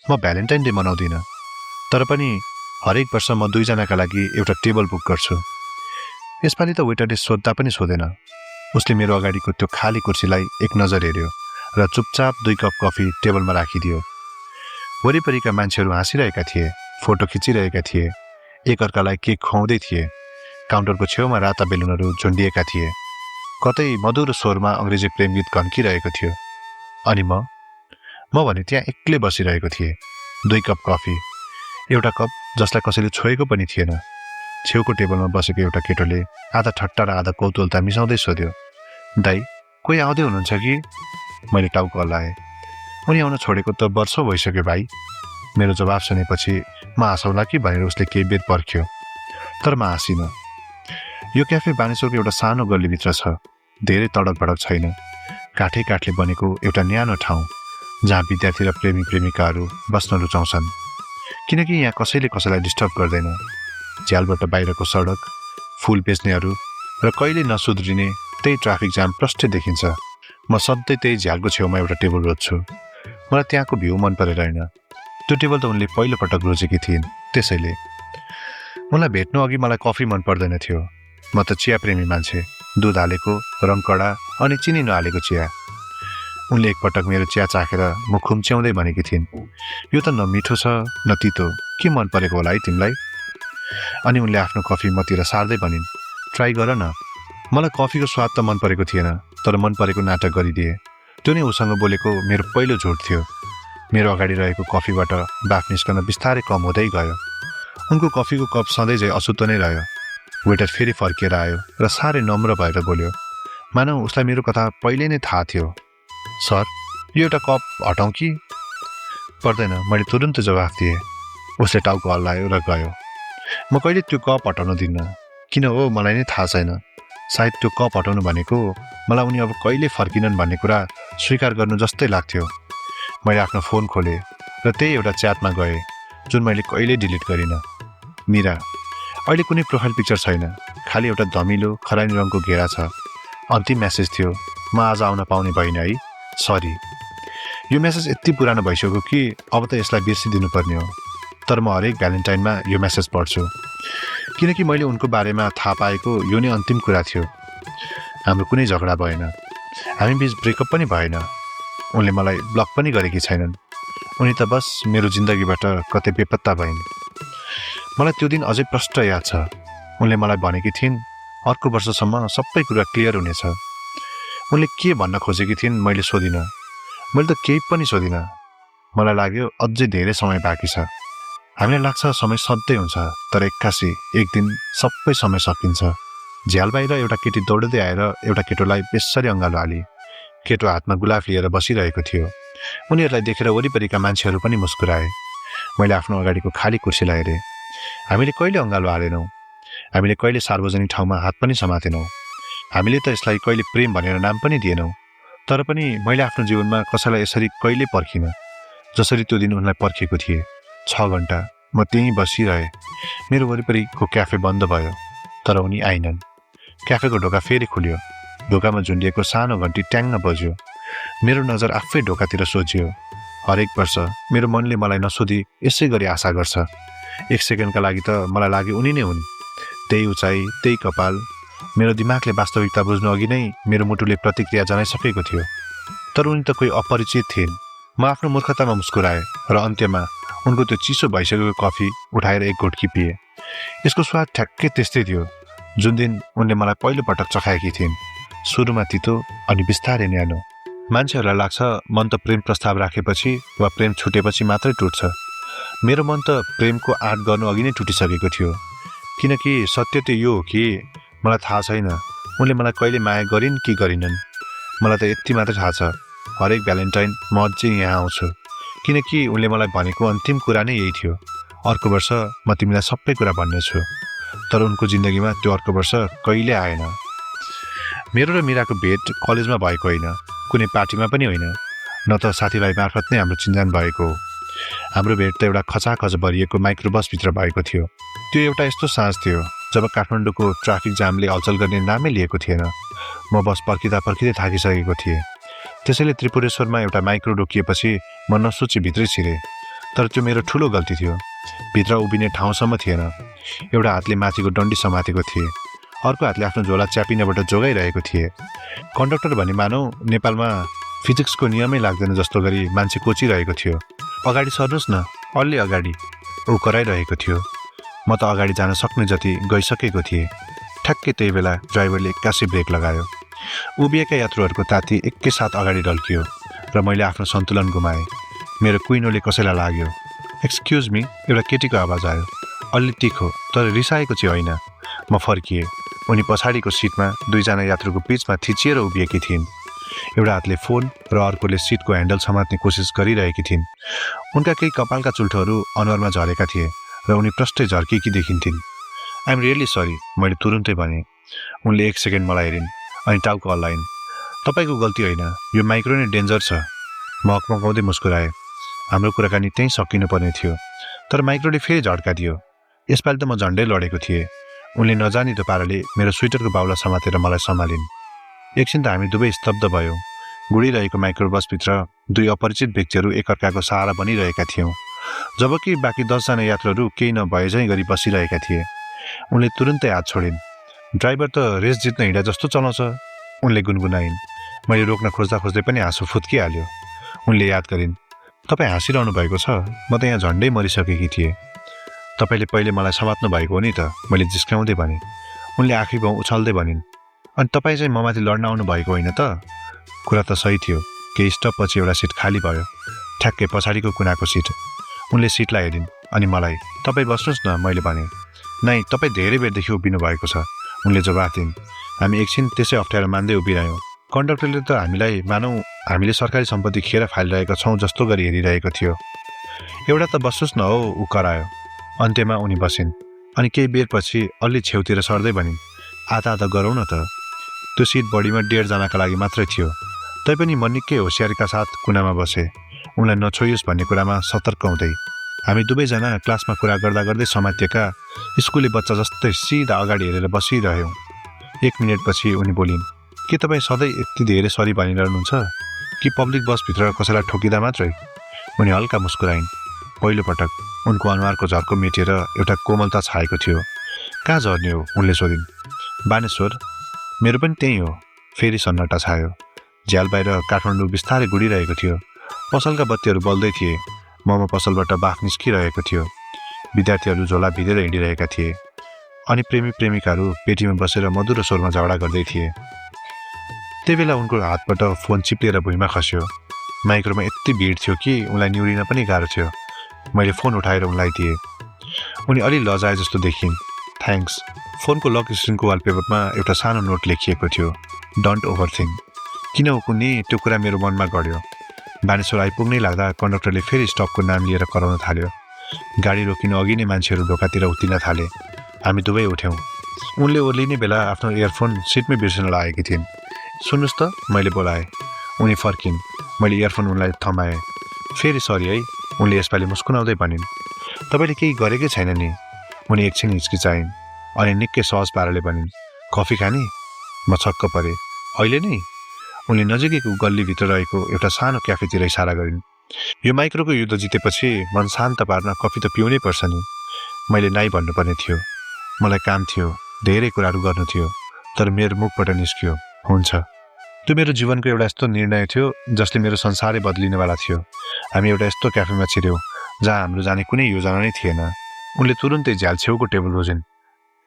म Valentine day मनाउँदिनँ, तर पनि हरेक वर्ष म 2 जनाका लागि एउटा टेबल बुक गर्छु। यसपालि त वेटरले सोद्धा पनि सोधेन। उसले मेरो अगाडिको त्यो खाली कुर्सीलाई एक नजर हेऱ्यो र चुपचाप 2 कप कफी टेबलमा राखिदियो। वरिपरिका मान्छेहरू हाँसिरहेका थिए, फोटो खिचिरहेका थिए, एकअर्कालाई केक खुवाउँदै थिए। काउन्टरको छेउमा राता बेलुनहरू झुन्डिएका थिए। कतै मधुरो स्वरमा अङ्ग्रेजी प्रेम गीत घन्किरहेको थियो। अनि म भने त्यहाँ एक्लै बसिरहेको थिएँ। 2 कप कफी, एउटा कप जसलाई कसैले छोएको पनि थिएन। छेउको टेबलमा बसेको एउटा केटोले आधा ठट्टा र आधा कौतुहलता मिसाउँदै सोध्यो, दाइ, कोही आउँदै हुनुहुन्छ कि? मैले टाउको हल्लाएँ। उनी आउन छोडेको त वर्षौँ भइसक्यो भाइ। मेरो जवाब सुनेपछि म हाँसौँला कि भनेर उसले केही बेर पर्ख्यो, तर म हाँसिनँ। यो क्याफे बानेश्वरको एउटा सानो गल्लीभित्र छ, धेरै तडक भडक छैन। काठले बनेको एउटा न्यानो ठाउँ जहाँ विद्यार्थी र प्रेमी प्रेमिकाहरू बस्न रुचाउँछन्, किनकि यहाँ कसैले कसैलाई डिस्टर्ब गर्दैन। झ्यालबाट बाहिरको सडक, फुल बेच्नेहरू र कहिले नसुध्रिने त्यही ट्राफिक जाम प्रष्ट देखिन्छ। म सधैँ त्यही झ्यालको छेउमा एउटा टेबल रोज्छु। मलाई त्यहाँको भ्यू मन परेर होइन, त्यो टेबल त उनले पहिलोपटक रोजेकी थिइन्, त्यसैले। उनलाई भेट्नु अघि मलाई कफी मन पर्दैन थियो। म त चिया प्रेमी मान्छे, दुध हालेको, रङ कडा अनि चिनी नहालेको चिया। उनले एकपटक मेरो चिया चाखेर म खुम्च्याउँदै भनेकी थिइन्, यो त न मिठो छ न तितो, के मन परेको होला है तिमीलाई? अनि उनले आफ्नो कफी मतिर सार्दै भनिन्, ट्राई गर न। मलाई कफीको स्वाद त मन परेको थिएन, तर मन परेको नाटक गरिदिए। त्यो नै उसँग बोलेको मेरो पहिलो झुट थियो। मेरो अगाडि रहेको कफीबाट बाफ निस्कन बिस्तारै कम हुँदै गयो। उनको कफीको कप सधैँ चाहिँ अशुद्ध नै रह्यो। वेटर फेरि फर्किएर आयो र साह्रै नम्र भएर बोल्यो, मानौ उसलाई मेरो कथा पहिले नै थाहा थियो। सर, यो एउटा कप हटाउँ कि? पर्दैन, मैले तुरुन्त जवाफ दिएँ। उसले टाउको हल्लायो र गयो। म कहिले त्यो कप हटाउन दिन्न। किन हो मलाई नै थाहा छैन। सायद त्यो कप हटाउनु भनेको मलाई उनी अब कहिले फर्किनन् भन्ने कुरा स्वीकार गर्नु जस्तै लाग्थ्यो। मैले आफ्नो फोन खोलेँ र त्यही एउटा च्याटमा गएँ जुन मैले कहिल्यै डिलिट गरिनँ। मिरा, अहिले कुनै प्रोफाइल पिक्चर छैन, खालि एउटा धमिलो खरानी रङको घेरा छ। अन्तिम मेसेज थियो, म आज आउन पाउने भइनँ है, सरी। यो मेसेज यति पुरानो भइसक्यो कि अब त यसलाई बिर्सिदिनु पर्ने हो, तर म हरेक भ्यालेन्टाइनमा यो मेसेज पढ्छु, किनकि मैले उनको बारेमा थाहा पाएको यो नै अन्तिम कुरा थियो। हाम्रो कुनै झगडा भएन, हामी बीच ब्रेकअप पनि भएन। उनले मलाई ब्लक पनि गरेकी छैनन्। उनी त बस मेरो जिन्दगीबाट कतै बेपत्ता भइन्। मलाई त्यो दिन अझै प्रष्ट याद छ। उनले मलाई भनेकी थिइन्, अर्को वर्षसम्म सबै कुरा क्लियर हुनेछ। उनले के भन्न खोजेकी थिइन् मैले सोधिनँ। मैले त केही पनि सोधिनँ। मलाई लाग्यो अझै धेरै समय बाँकी छ। हामीलाई लाग्छ समय सधैँ हुन्छ, तर एक्कासी एक दिन सबै समय सकिन्छ। झ्याल बाहिर एउटा केटी दौड्दै आएर एउटा केटोलाई बेसरी अँगालो हाली। केटो हातमा गुलाब लिएर बसिरहेको थियो। उनीहरूलाई देखेर वरिपरिका मान्छेहरू पनि मुस्कुराए। मैले आफ्नो अगाडिको खाली कुर्सीलाई हेरेँ। हामीले कहिले अँगालो हालेनौँ। हामीले कहिले सार्वजनिक ठाउँमा हात पनि समातेनौँ। हामीले त यसलाई कहिले प्रेम भनेर नाम पनि दिएनौँ। तर पनि मैले आफ्नो जीवनमा कसैलाई यसरी कहिले पर्खिनँ जसरी त्यो दिन उनलाई पर्खेको थिएँ। 6 घन्टा म त्यहीँ बसिरहेँ। मेरो वरिपरिको क्याफे बन्द भयो, तर उनी आइनन्। क्याफेको ढोका फेरि खुल्यो। ढोकामा झुन्डिएको सानो घन्टी ट्याङ्ग बज्यो। मेरो नजर आफै ढोकातिर सोझियो। हरेक वर्ष मेरो मनले मलाई नसोधी यसै गरी आशा गर्छ। 1 सेकेन्डका लागि त मलाई लाग्यो उनी नै हुन्। त्यही उचाइ, त्यही कपाल। मेरो दिमागले वास्तविकता बुझ्नु अघि नै मेरो मुटुले प्रतिक्रिया जनाइसकेको थियो। तर उनी त कोही अपरिचित थिइन्। म आफ्नो मूर्खतामा मुस्कुराएँ र अन्त्यमा उनको त्यो चिसो भइसकेको कफी उठाएर एक घोटकी पिएँ। यसको स्वाद ठ्याक्कै त्यस्तै थियो जुन दिन उनले मलाई पहिलोपटक चखाएकी थिइन्। सुरुमा तितो अनि बिस्तारै न्यानो। मान्छेहरूलाई लाग्छ मन त प्रेम प्रस्ताव राखेपछि वा प्रेम छुटेपछि मात्रै टुट्छ। मेरो मन त प्रेमको आँट गर्नु अघि नै टुटिसकेको थियो। किनकि सत्य त यो हो कि मलाई थाहा छैन उनले मलाई कहिले माया गरिन् कि गरिनन्। मलाई त यति मात्रै थाहा छ, हरेक भ्यालेन्टाइन म अझै यहाँ आउँछु, किनकि उनले मलाई भनेको अन्तिम कुरा नै यही थियो, अर्को वर्ष म तिमीलाई सबै कुरा भन्नेछु। तर उनको जिन्दगीमा त्यो अर्को वर्ष कहिले आएन। मेरो र मिराको भेट कलेजमा भएको होइन, कुनै पार्टीमा पनि होइन, न त साथीभाइ मार्फत नै हाम्रो चिन्जान भएको हो। हाम्रो भेट त एउटा खचाखच भरिएको माइक्रोबसभित्र भएको थियो। त्यो एउटा यस्तो साँझ थियो जब काठमाडौँको ट्राफिक जामले हलचल गर्ने नामै लिएको थिएन। म बस पर्खिँदा थाकिसकेको थिएँ। त्यसैले त्रिपुरेश्वरमा एउटा माइक्रो रोकिएपछि म नसोची भित्रै छिरेँ। तर त्यो मेरो ठुलो गल्ती थियो। भित्र उभिने ठाउँसम्म थिएन। एउटा हातले माथिको डन्डी समातेको थिएँ, अर्को हातले आफ्नो झोला च्यापिनेबाट जोगाइरहेको थिएँ। कन्डक्टर भने मानौ नेपालमा फिजिक्सको नियमै लाग्दैन जस्तो गरी मान्छे कोचिरहेको थियो। अगाडि सर्नुहोस् न, अलि अगाडि, ऊ कराइरहेको थियो। म त अगाडि जान सक्ने जति गइसकेको थिएँ। ठ्याक्कै त्यही बेला ड्राइभरले एक्कासी ब्रेक लगायो। उभिएका यात्रुहरूको ताती एकैसाथ अगाडि ढल्कियो र मैले आफ्नो सन्तुलन गुमाएँ। मेरो कुइनोले कसैलाई लाग्यो। एक्सक्युज मी, एउटा केटीको आवाज आयो, अलि तिखो तर रिसाएको चाहिँ होइन। म फर्किएँ। उनी पछाडिको सिटमा दुईजना यात्रुको बीचमा थिचिएर उभिएकी थिइन्। एउटा हातले फोन र अर्कोले सिटको ह्यान्डल समात्ने कोसिस गरिरहेकी थिइन्। उनका केही कपालका चुल्ठोहरू अनुहारमा झरेका थिए र उनी प्रष्टै झर्किएकी देखिन्थिन्। आइएम रियली सरी, मैले तुरुन्तै भनेँ। उनले एक सेकेन्ड मलाई हेरिन् अनि टाउको हल्लाइन्। तपाईँको गल्ती होइन, यो माइक्रो नै डेन्जर छ। म हकमकाउँदै मुस्कुराएँ। हाम्रो कुराकानी त्यहीँ सकिनुपर्ने थियो, तर माइक्रोले फेरि झड्का दियो। यसपालि त म झन्डै लडेको थिएँ। उनले नजानिदो पाराले मेरो स्वेटरको बाउला समातेर मलाई सम्हालिन्। एकछिन त हामी दुवै स्तब्ध भयौँ। गुडिरहेको माइक्रो बसभित्र दुई अपरिचित व्यक्तिहरू एकअर्काको सहारा बनिरहेका थियौँ, जबकि बाँकी 10 जना यात्रुहरू केही नभए झैँ गरी बसिरहेका थिए। उनले तुरुन्तै हात छोडिन्। ड्राइभर त रेस जित्न हिँडा जस्तो चलाउँछ, उनले गुनगुनाइन्। मैले रोक्न खोज्दा खोज्दै पनि हाँसो फुत्किहाल्यो। उनले याद गरिन्, तपाईँ हाँसिरहनु भएको छ, म त यहाँ झन्डै मरिसकेकी थिएँ। तपाईँले पहिले मलाई समात्नु भएको हो नि त, मैले जिस्काउँदै भनेँ। उनले आँखी भाउ उछाल्दै भनिन्, अनि तपाईँ चाहिँ ममाथि लड्न आउनु भएको होइन त? कुरा त सही थियो। केही स्टपपछि एउटा सिट खाली भयो, ठ्याक्कै पछाडिको कुनाको सिट। उनले सिटलाई हेरिन् अनि मलाई, तपाईँ बस्नुहोस् न, मैले भनेँ। नाइ, तपाईँ धेरै बेरदेखि उभिनु भएको छ, उनले जवाफ दिन्। हामी एकछिन त्यसै अप्ठ्यारो मान्दै उभिरह्यौँ। कन्डक्टरले त हामीलाई मानौ हामीले सरकारी सम्पत्ति खेर फालिरहेका छौँ जस्तो गरी हेरिरहेको थियो। एउटा त बस्नुहोस् न हो, ऊ करायो। अन्त्यमा उनी बसिन् अनि केही बेरपछि अलि छेउतिर सर्दै भनिन्, आधा आधा गरौँ न त। त्यो सिट बढीमा 1.5 जनाका लागि मात्रै थियो। तैपनि म निकै होसियारीका साथ कुनामा बसेँ, उनलाई नछोइयोस् भन्ने कुरामा सतर्क हुँदै। हामी दुवैजना क्लासमा कुरा गर्दा गर्दै समातिएका स्कुले बच्चा जस्तै सिधा अगाडि हेरेर बसिरह्यौँ। 1 मिनेटपछि उनी बोलिन्, के तपाईँ सधैँ यति धेरै सरी भनिरहनुहुन्छ कि पब्लिक बसभित्र कसैलाई ठोकिँदा मात्रै? उनी हल्का मुस्कुराइन्। पहिलोपटक उनको अनुहारको झर्को मेटिएर एउटा कोमलता छाएको थियो। कहाँ झर्ने हो, उनले सोधिन्। बानेश्वर, मेरो पनि त्यही हो। फेरि सन्नाटा छायो। झ्याल बाहिर काठमाडौँ बिस्तारै गुडिरहेको थियो। पसलका बत्तीहरू बल्दै थिए। मोमो पसलबाट बाफ निस्किरहेको थियो। विद्यार्थीहरू झोला भिरेर हिँडिरहेका थिए अनि प्रेमी प्रेमिकाहरू पेटीमा बसेर मधुरो स्वरमा झगडा गर्दै थिए। त्यही बेला उनको हातबाट फोन चिप्लिएर भुइँमा खस्यो। माइक्रोमा यति भिड थियो कि उनलाई निहुरिन पनि गाह्रो थियो। मैले फोन उठाएर उनलाई दिएँ। उनी अलि लजाए जस्तो देखिन्। थ्याङ्क्स। फोनको लक स्क्रिनको वालपेपरमा एउटा सानो नोट लेखिएको थियो, डोन्ट ओभरथिङ्क। किन कुनै त्यो कुरा मेरो मनमा गढ्यो। बानेश्वर आइपुग्नै लाग्दा कन्डक्टरले फेरि स्टपको नाम लिएर कराउन थाल्यो। गाडी रोकिनु अघि नै मान्छेहरू ढोकातिर उत्रिन थाले। हामी दुवै उठ्यौँ। उनले ओर्लिने बेला आफ्नो इयरफोन सिटमै बिर्सिन लागेकी थिइन्। सुन्नुहोस् त, मैले बोलाएँ। उनी फर्किन्। मैले इयरफोन उनलाई थमाएँ। फेरि सरी है, उनले यसपालि मुस्कुराउँदै भनिन्। तपाईँले केही गरेकै छैन नि? उनी एकछिन हिचकिचाइन् अनि निकै सहज पाराले भनिन्, कफी खाने? म छक्क परेँ। अहिले नै? उनले नजिकैको गल्लीभित्र रहेको एउटा सानो क्याफेतिर इसारा गरिन्। यो माइक्रोको युद्ध जितेपछि मन शान्त पार्न कफी त पिउनै पर्छ नि। मैले नाइ भन्नुपर्ने थियो। मलाई काम थियो, धेरै कुराहरू गर्नु थियो, तर मेरो मुखबाट निस्कियो, हुन्छ। त्यो मेरो जीवनको एउटा यस्तो निर्णय थियो जसले मेरो संसारै बदलिनेवाला थियो। हामी एउटा यस्तो क्याफेमा छिर्यौँ जहाँ हाम्रो जाने कुनै योजना नै थिएन। उनले तुरुन्तै झ्याल छेउको टेबल रोजिन्।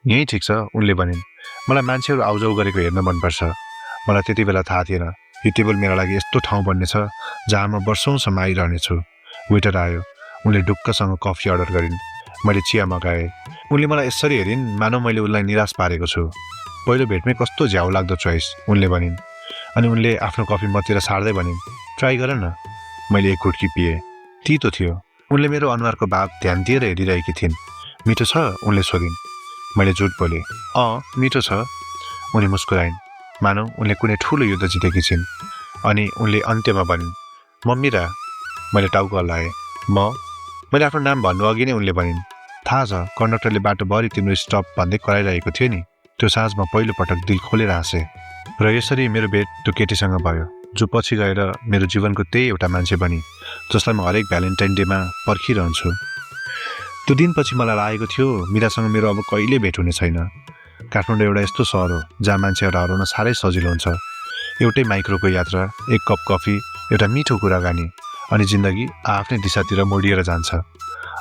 यहीँ ठिक छ, उनले भनिन्। मलाई मान्छेहरू आउजाउ गरेको हेर्न मनपर्छ। मलाई त्यति बेला थाहा थिएन यो टेबल मेरा लागि यस्तो ठाउँ बन्नेछ जहाँ म वर्षौँसम्म आइरहनेछु। वेटर आयो। उनले ढुक्कसँग कफी अर्डर गरिन्। मैले चिया मगाएँ। उनले मलाई यसरी हेरिन् मानौ मैले उनलाई निराश पारेको छु। पहिलो भेटमै कस्तो झ्याउ लाग्दो चोइस, उनले भनिन्। अनि उनले आफ्नो कफी मतिर सार्दै भनिन्, ट्राई गर न। मैले एक घुटकी पिएँ। तितो थियो। उनले मेरो अनुहारको भाव ध्यान दिएर हेरिरहेकी थिइन्। मिठो छ, उनले सोधिन्। मैले झुट बोलेँ, मिठो छ। उनी मुस्कुराइन्, मानौ उनले कुनै ठुलो युद्ध जितेकी छिन्। अनि उनले अन्त्यमा भनिन्, मम्मी र? मैले टाउको हल्लाएँ। मैले आफ्नो नाम भन्नु अघि नै उनले भनिन्, थाहा छ कन्डक्टरले बाटोभरि तिम्रो स्टप भन्दै कराइरहेको थियो नि। त्यो साँझमा पहिलोपटक दिल खोलेर हाँसेँ। र यसरी मेरो भेट त्यो केटीसँग भयो जो पछि गएर मेरो जीवनको त्यही एउटा मान्छे बनी जसलाई म हरेक भ्यालेन्टाइन डेमा पर्खिरहन्छु। त्यो दिनपछि मलाई लागेको थियो मिरासँग मेरो अब कहिले भेट हुने छैन। काठमाडौँ एउटा यस्तो सहर हो जहाँ मान्छेहरू हराउन साह्रै सजिलो हुन्छ। एउटै माइक्रोको यात्रा, एक कप कफी, एउटा मिठो कुराकानी, अनि जिन्दगी आफ्नै दिशातिर मोडिएर जान्छ।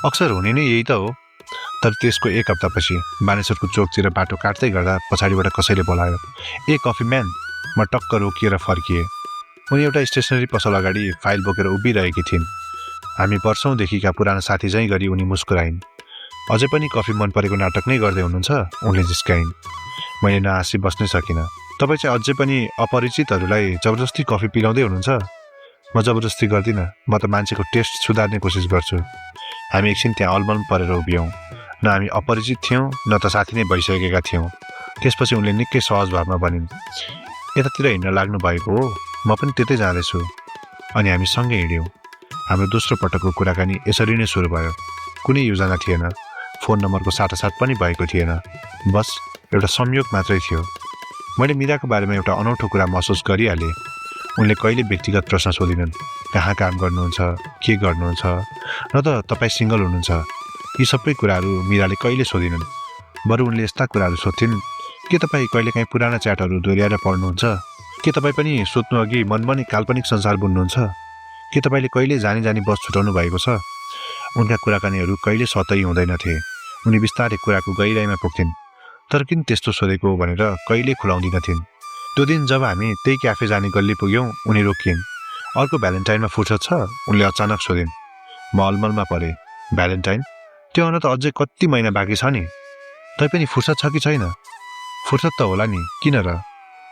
अक्सर हुने नै यही त हो। तर त्यसको एक हप्तापछि बानेश्वरको चोकतिर बाटो काट्दै गर्दा पछाडिबाट कसैले बोलायो, ए कफी म्यान। म टक्क रोकिएर फर्किएँ। उनी एउटा स्टेसनरी पसल अगाडि फाइल बोकेर उभिरहेकी थिइन्। हामी वर्षौँदेखिका पुरानो साथी झैँ गरी उनी मुस्कुराइन्। अझै पनि कफी मन परेको नाटक नै गर्दै हुनुहुन्छ, उनले जिस्काइन्। मैले नहाँसी बस्नै सकिनँ। तपाईँ चाहिँ अझै पनि अपरिचितहरूलाई जबरजस्ती कफी पिलाउँदै हुनुहुन्छ? म जबरजस्ती गर्दिनँ, म त मान्छेको टेस्ट सुधार्ने कोसिस गर्छु। हामी एकछिन त्यहाँ अलमल परेर उभियौँ। न हामी अपरिचित थियौँ, न त साथी नै भइसकेका थियौँ। त्यसपछि उनले निकै सहज भावमा भनिन्, यतातिर हिँड्न लाग्नु भएको हो, म पनि त्यतै जाँदैछु। अनि हामी सँगै हिँड्यौँ। हाम्रो दोस्रो पटकको कुराकानी यसरी नै सुरु भयो। कुनै योजना थिएन, फोन नम्बरको साटासाट पनि भएको थिएन, बस एउटा संयोग मात्रै थियो। मैले मिराको बारेमा एउटा अनौठो कुरा महसुस गरिहालेँ। उनले कहिले व्यक्तिगत प्रश्न सोधिनन्, कहाँ काम गर्नुहुन्छ, के गर्नुहुन्छ, न त तपाईँ सिङ्गल हुनुहुन्छ। यी सबै कुराहरू मिराले कहिले सोधिनन्। बरु उनले यस्ता कुराहरू सोध्थिन्, के तपाईँ कहिलेकाहीँ पुराना च्याटहरू दोहोऱ्याएर पढ्नुहुन्छ? के तपाईँ पनि सोध्नु अघि मनमनै काल्पनिक संसार बुन्नुहुन्छ? के तपाईँले कहिले जानी जानी बस छुटाउनु भएको छ? उनका कुराकानीहरू कहिले सतही हुँदैनथे। उनी बिस्तारै कुराको गहिराइमा पुग्थिन्, तर किन त्यस्तो सोधेको भनेर कहिले खुलाउँदिनथिन्। त्यो दिन जब हामी त्यही क्याफे जाने गल्ली पुग्यौँ, उनी रोकिन्। अर्को भ्यालेन्टाइनमा फुर्सद छ? उनले अचानक सोधिन्। म अलमलमा परेँ। भ्यालेन्टाइन? त्यो आउन त अझै कति महिना बाँकी छ नि। तैपनि फुर्सद छ कि छैन? फुर्सद त होला नि, किन र?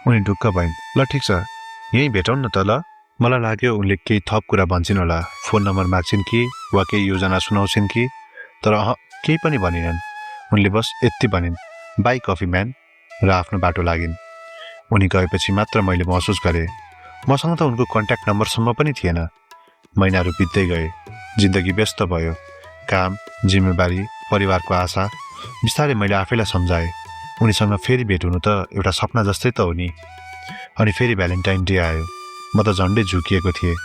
उनी ढुक्क भइन्। ल ठिक छ, यहीँ भेटौँ न त ल। मलाई लाग्यो उनले केही थप कुरा भन्छन् होला, फोन नम्बर माग्छिन् कि वा केही योजना सुनाउँछिन् कि, तर केही पनि भनिनन्। उनले बस यति भनिन्, बाई कफी म्यान, र आफ्नो बाटो लागिन्। उनी गएपछि मात्र मैले महसुस गरेँ, मसँग त उनको कन्ट्याक्ट नम्बरसम्म पनि थिएन। महिनाहरू बित्दै गए, जिन्दगी व्यस्त भयो। काम, जिम्मेवारी, परिवारको आशा। बिस्तारै मैले आफैलाई सम्झाएँ, उनीसँग फेरि भेट हुनु त एउटा सपना जस्तै त हो नि। अनि फेरि भ्यालेन्टाइन डे आयो। म त झन्डै झुकिएको थिएँ।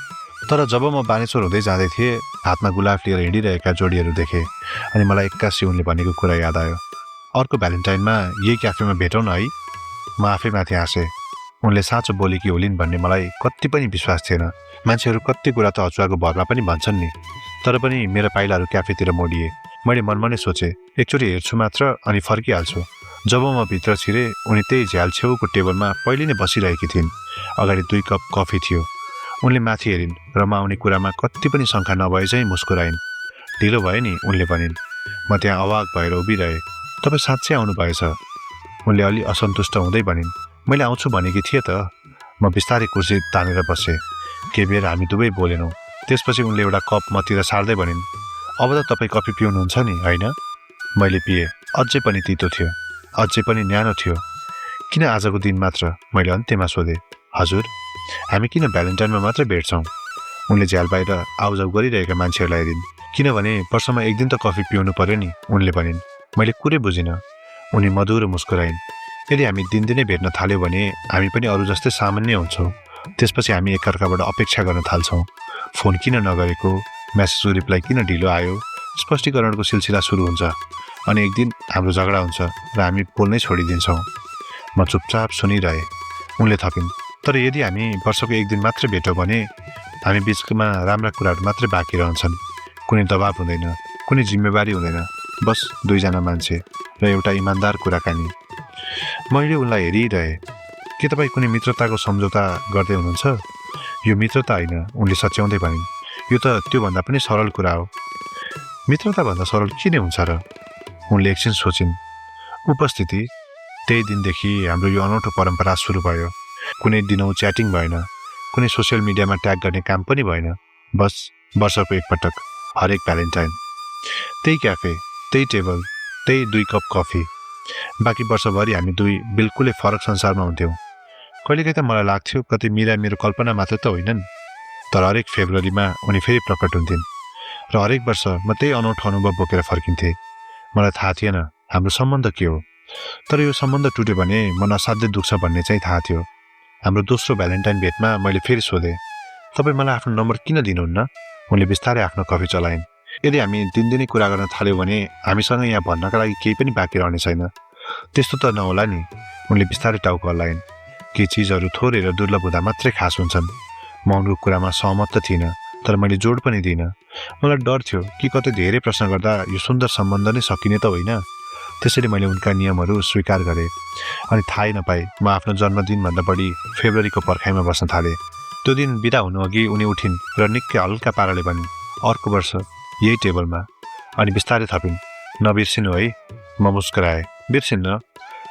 तर जब म बानेश्वर हुँदै जाँदै थिएँ, हातमा गुलाब लिएर हिँडिरहेका जोडीहरू देखेँ। अनि मलाई एक्कासी उनले भनेको कुरा याद आयो, अर्को भ्यालेन्टाइनमा यही क्याफेमा भेटौँ न है। म आफै माथि हाँसेँ। उनले साँचो बोलेकी होलिन् भन्ने मलाई कति पनि विश्वास थिएन। मान्छेहरू कति कुरा त अचुवाको भरमा पनि भन्छन् नि। तर पनि मेरा पाइलाहरू क्याफेतिर मोडिए। मैले मनमा नै सोचेँ, एकचोटि हेर्छु मात्र अनि फर्किहाल्छु। जब म भित्र छिरेँ, उनी त्यही झ्याल छेउको टेबलमा पहिले नै बसिरहेकी थिइन्। अगाडि 2 कप कफी थियो। उनले माथि हेरिन् र म आउने कुरामा कति पनि शङ्का नभए चाहिँ मुस्कुराइन्। ढिलो भयो नि, उनले भनिन्। म त्यहाँ अवाक भएर उभिरहेँ। तपाईँ साँच्चै आउनु भएछ? उनले अलि असन्तुष्ट हुँदै भनिन्, मैले आउँछु भनेकी थिएँ त। म बिस्तारै कुर्सी तानेर बसेँ। केही बेर हामी दुवै बोलेनौँ। त्यसपछि उनले एउटा कप मतिर सार्दै भनिन्, अब त तपाईँ कफी पिउनुहुन्छ नि, होइन? मैले पिएँ। अझै पनि तितो थियो, अझै पनि न्यानो थियो। किन आजको दिन मात्र? मैले अन्त्यमा सोधेँ। हजुर, हामी किन भ्यालेन्टाइनमा मात्रै भेट्छौँ? उनले झ्याल बाहिर आउजाउ गरिरहेका मान्छेहरूलाई हेरिन्। किनभने वर्षमा एक दिन त कफी पिउनु पर्यो नि, उनले भनिन्। मैले कुरै बुझिनँ। उनी मधुरो मुस्कुराइन्। यदि हामी दिनदिनै भेट्न थाल्यौँ भने हामी पनि अरू जस्तै सामान्य हुन्छौँ। त्यसपछि हामी एकअर्काबाट अपेक्षा गर्न थाल्छौँ। फोन किन नगरेको, म्यासेजको रिप्लाई किन ढिलो आयो, स्पष्टीकरणको सिलसिला सुरु हुन्छ। अनि एक दिन हाम्रो झगडा हुन्छ र हामी बोल्नै छोडिदिन्छौँ। म चुपचाप सुनिरहेँ। उनले थपिन्, तर यदि हामी वर्षको एक दिन मात्रै भेटौँ भने हामी बिचमा राम्रा कुराहरू मात्रै बाँकी रहन्छन्। कुनै दबाब हुँदैन, कुनै जिम्मेवारी हुँदैन, बस दुईजना मान्छे र एउटा इमान्दार कुराकानी। मैले उनलाई हेरिरहेँ। के तपाईँ कुनै मित्रताको सम्झौता गर्दै हुनुहुन्छ? यो मित्रता होइन, उनले सच्याउँदै भनिन्। यो त त्योभन्दा पनि सरल कुरा हो। मित्रताभन्दा सरल के नै हुन्छ र? उनले एकछिन सोचिन्। उपस्थिति। त्यही दिनदेखि हाम्रो यो अनौठो परम्परा सुरु भयो। कुनै दिनौँ च्याटिङ भएन, कुनै सोसियल मिडियामा ट्याग गर्ने काम पनि भएन। बस वर्षको एकपटक, हरेक भ्यालेन्टाइन। त्यही क्याफे, त्यही टेबल, त्यही 2 कप कफी। बाँकी वर्षभरि हामी दुई बिल्कुलै फरक संसारमा हुन्थ्यौँ। कहिलेकाहीँ त मलाई लाग्थ्यो कतै मिरा मेरो कल्पना मात्र त होइनन्। तर हरेक फेब्रुअरीमा उनी फेरि प्रकट हुन्थिन् र हरेक वर्ष म त्यही अनौठो अनुभव बोकेर फर्किन्थेँ। मलाई थाहा थिएन हाम्रो सम्बन्ध के हो, तर यो सम्बन्ध टुट्यो भने मन असाध्यै दुख्छ भन्ने चाहिँ थाहा थियो। हाम्रो दोस्रो भ्यालेन्टाइन भेटमा मैले फेरि सोधेँ, तपाईँ मलाई आफ्नो नम्बर किन दिनुहुन्न? उनले बिस्तारै आफ्नो कफी चलाइन्। यदि हामी दिनदिनै कुरा गर्न थाल्यौँ भने हामीसँग यहाँ भन्नका लागि केही पनि बाँकी रहने छैन। त्यस्तो त नहोला नि। उनले बिस्तारै टाउको हल्लाइन्। केही चिजहरू थोरै र दुर्लभ हुँदा मात्रै खास हुन्छन्। म उनको कुरामा सहमत त थिइनँ, तर मैले जोड पनि दिइनँ। मलाई डर थियो कि कतै धेरै प्रश्न गर्दा यो सुन्दर सम्बन्ध नै सकिने त होइन। त्यसैले मैले उनका नियमहरू स्वीकार गरेँ। अनि थाहै नपाए म आफ्नो जन्मदिनभन्दा बढी फेब्रुअरीको पर्खाइमा बस्न थालेँ। त्यो दिन बिदा हुनुअघि उनी उठिन् र निकै हल्का पाराले भनिन्, अर्को वर्ष यही टेबलमा। अनि बिस्तारै थपिन्, नबिर्सिनु है। म मुस्कुराएँ, बिर्सिन्न।